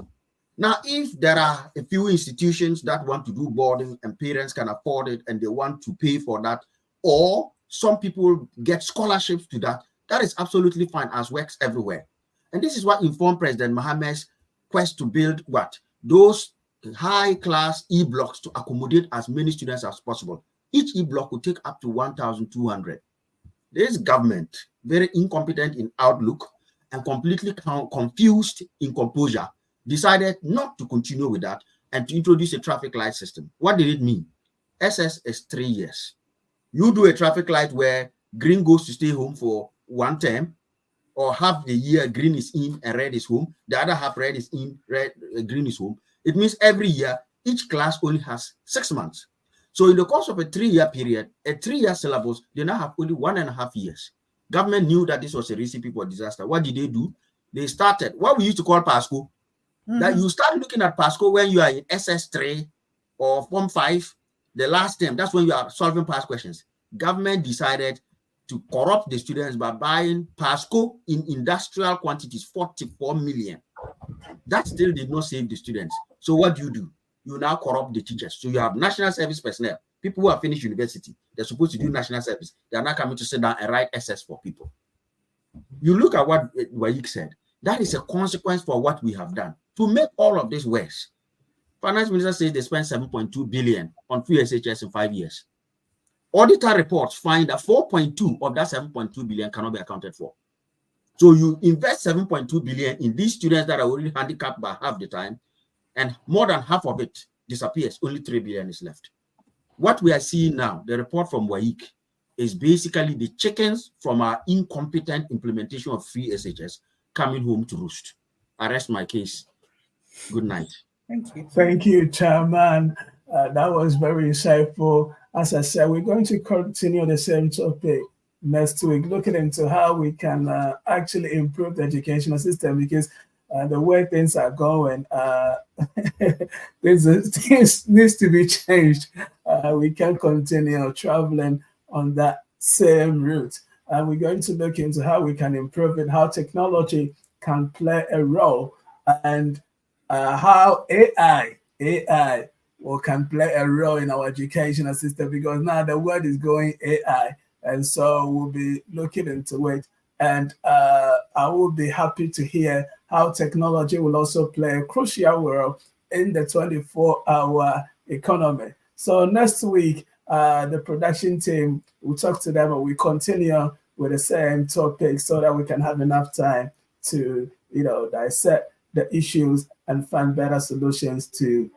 Now, if there are a few institutions that want to do boarding and parents can afford it and they want to pay for that, or some people get scholarships to that, that is absolutely fine, as works everywhere. And this is what informed President Mahama's quest to build what? Those high-class e-blocks to accommodate as many students as possible. Each e-block will take up to 1,200. This government, very incompetent in outlook and completely confused in composure, decided not to continue with that and to introduce a traffic light system. What did it mean? SS is 3 years. You do a traffic light where green goes to stay home for 1 term, or half the year green is in and red is home, the other half red is in, green is home. It means every year, each class only has 6 months. So in the course of a 3-year period, a 3-year syllabus, they now have only 1.5 years. Government knew that this was a recipe for disaster. What did they do? They started what we used to call PASCO. That you start looking at PASCO when you are in SS3 or Form 5, the last term, that's when you are solving past questions. Government decided to corrupt the students by buying PASCO in industrial quantities, 44 million. That still did not save the students. So what do? You now corrupt the teachers. So you have national service personnel, people who have finished university. They're supposed to do national service. They are not coming to sit down and write SS for people. You look at what Waik said. That is a consequence for what we have done. To make all of this worse, Finance Minister says they spent 7.2 billion on free SHS in 5 years. Auditor reports find that 4.2 of that 7.2 billion cannot be accounted for. So you invest 7.2 billion in these students that are already handicapped by half the time, and more than half of it disappears. Only 3 billion is left. What we are seeing now, the report from Waik, is basically the chickens from our incompetent implementation of free SHS coming home to roost. I rest my case. Good night. Thank you. Thank you, Chairman. That was very insightful. As I said, we're going to continue the same topic next week, looking into how we can actually improve the educational system, because the way things are going, things needs to be changed. We can't continue traveling on that same route. And we're going to look into how we can improve it, how technology can play a role, and how AI can play a role in our educational system, because now the world is going AI. And so we'll be looking into it. And I will be happy to hear how technology will also play a crucial role in the 24-hour economy. So next week, the production team will talk to them, and we continue with the same topic so that we can have enough time to, dissect the issues and find better solutions to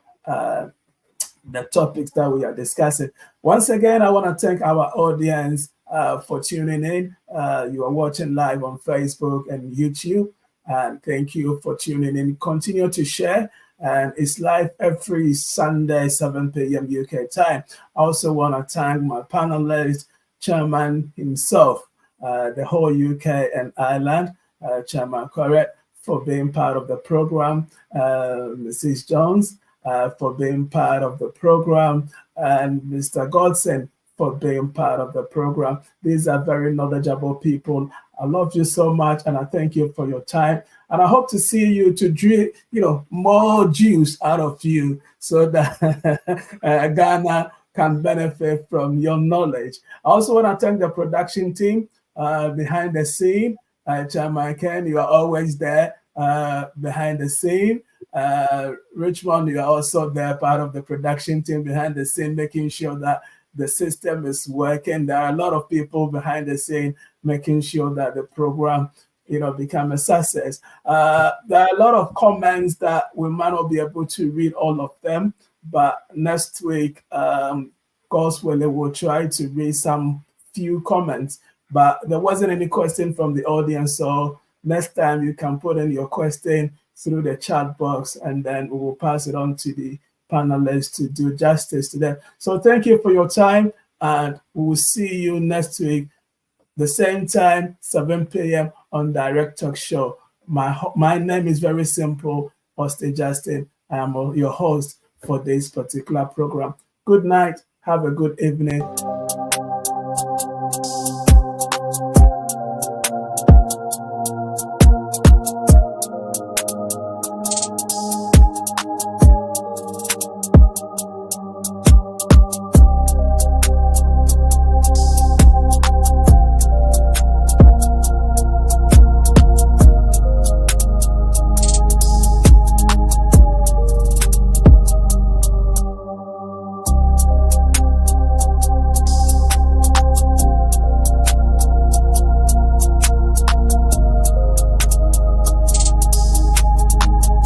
the topics that we are discussing. Once again, I want to thank our audience for tuning in. You are watching live on Facebook and YouTube, and thank you for tuning in. Continue to share, and it's live every Sunday, 7 p.m. UK time. I also want to thank my panelist, Chairman himself, the whole UK and Ireland, Chairman Correct, for being part of the program, Mrs. Jones, for being part of the program, and Mr. Godson for being part of the program. These are very knowledgeable people. I love you so much, and I thank you for your time. And I hope to see you to drink, more juice out of you, so that Ghana can benefit from your knowledge. I also want to thank the production team behind the scene. Chairman Ken, you are always there behind the scene. Richmond, you are also there, part of the production team behind the scene, making sure that the system is working. There are a lot of people behind the scene making sure that the program, become a success. There are a lot of comments that we might not be able to read all of them, but next week, God's willing, we'll try to read some few comments. But there wasn't any question from the audience, so next time you can put in your question through the chat box, and then we will pass it on to the panelists to do justice to them. So thank you for your time, and we will see you next week, the same time, 7 p.m. on Direct Talk Show. My name is very simple, Austin Justin. I am your host for this particular program. Good night. Have a good evening.